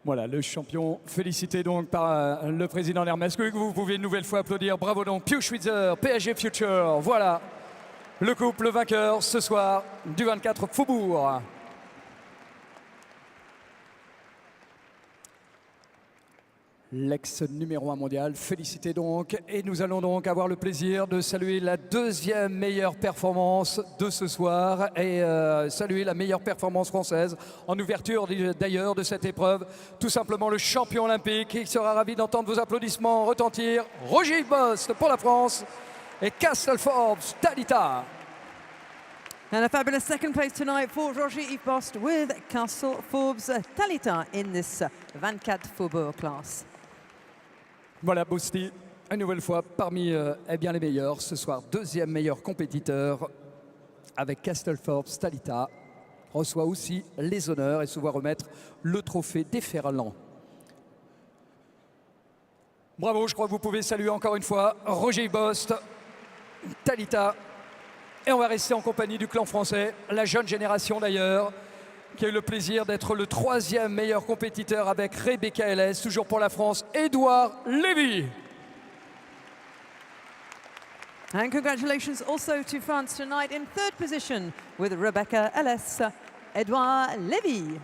Voilà, le champion, félicité donc par le président d'Hermès. Est-ce que vous pouvez une nouvelle fois applaudir? Bravo donc, Pius Schwitzer, PSG Future. Voilà, le couple vainqueur ce soir du 24 Faubourg. L'ex numéro 1 mondial, félicité donc. Et nous allons donc avoir le plaisir de saluer la deuxième meilleure performance de ce soir et saluer la meilleure performance française en ouverture d'ailleurs de cette épreuve. Tout simplement le champion olympique. Il sera ravi d'entendre vos applaudissements retentir. Roger Bost pour la France et Castle Forbes Talita. And a fabulous second place tonight for Roger Yves Bost with Castle Forbes Talita in this 24 Faubourg class. Voilà, Bosti, une nouvelle fois parmi eh bien, les meilleurs. Ce soir, deuxième meilleur compétiteur avec Castle-Forbes Talita. Reçoit aussi les honneurs et se voit remettre le trophée déferlant. Bravo, je crois que vous pouvez saluer encore une fois Roger Bost, Talita. Et on va rester en compagnie du clan français, la jeune génération d'ailleurs, qui a eu le plaisir d'être le troisième meilleur compétiteur avec Rebecca LS, toujours pour la France, Édouard Lévy. And congratulations also to France tonight in third position with Rebecca Ellis, Edouard Lévy.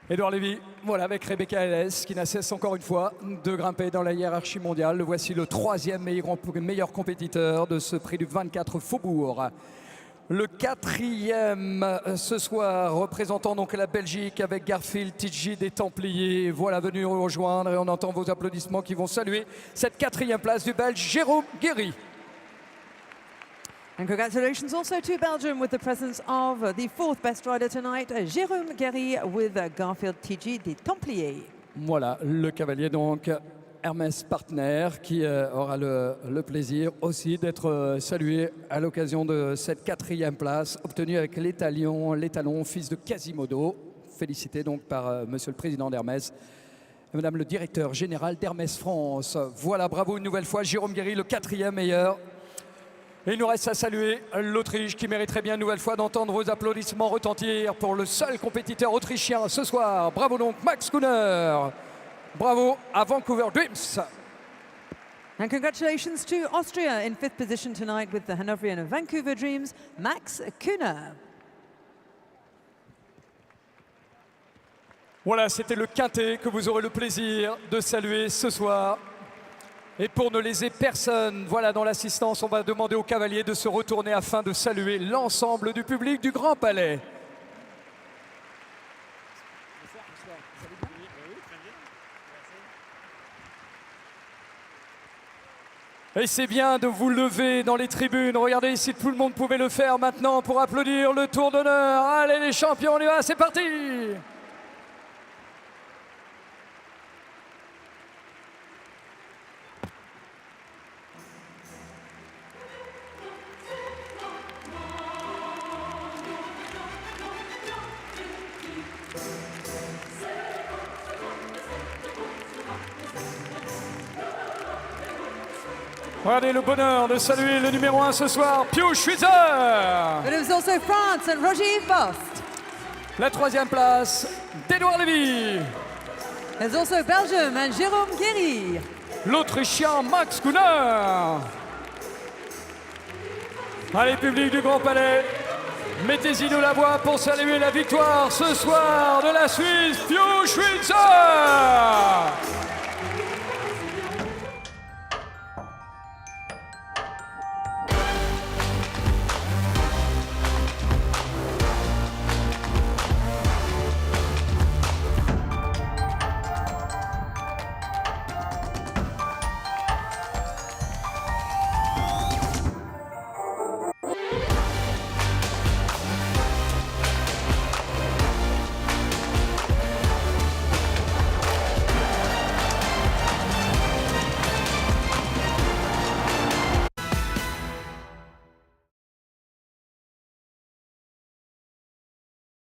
Edouard Lévy, voilà, avec Rebecca Ellis, qui n'a cesse encore une fois de grimper dans la hiérarchie mondiale. Le voici le troisième meilleur compétiteur de ce prix du 24 Faubourg. Le quatrième ce soir, représentant donc la Belgique avec Garfield Tidji des Templiers. Voilà, venu nous rejoindre et on entend vos applaudissements qui vont saluer cette quatrième place du Belge Jérôme Guéry. And congratulations also to Belgium with the presence of the fourth best rider tonight, Jérôme Guéry with Garfield Tidji des Templiers. Voilà, le cavalier donc Hermès Partner qui aura le plaisir aussi d'être salué à l'occasion de cette quatrième place obtenue avec l'étalon fils de Quasimodo. Félicité donc par monsieur le président d'Hermès et madame le directeur général d'Hermès France. Voilà, bravo une nouvelle fois Jérôme Guéry, le quatrième meilleur. Et il nous reste à saluer l'Autriche qui mériterait bien une nouvelle fois d'entendre vos applaudissements retentir pour le seul compétiteur autrichien ce soir. Bravo donc Max Kuhner. Bravo à Vancouver Dreams. And congratulations to Austria in fifth position tonight with the Hanoverian Vancouver Dreams, Max Kuhner. Voilà, c'était le quintet que vous aurez le plaisir de saluer ce soir. Et pour ne léser personne, voilà, dans l'assistance, on va demander aux cavaliers de se retourner afin de saluer l'ensemble du public du Grand Palais. Et c'est bien de vous lever dans les tribunes. Regardez si tout le monde pouvait le faire maintenant pour applaudir le tour d'honneur. Allez les champions, on y va, c'est parti! Regardez le bonheur de saluer le numéro 1 ce soir, Pius Schwitzer. But it was also France and Roger Bost. La troisième place d'Edouard Lévy. There's also Belgium and Jérôme Guéry. L'Autrichien Max Kuhner. Allez, public du Grand Palais, mettez-y de la voix pour saluer la victoire ce soir de la Suisse, Pius Schwitzer.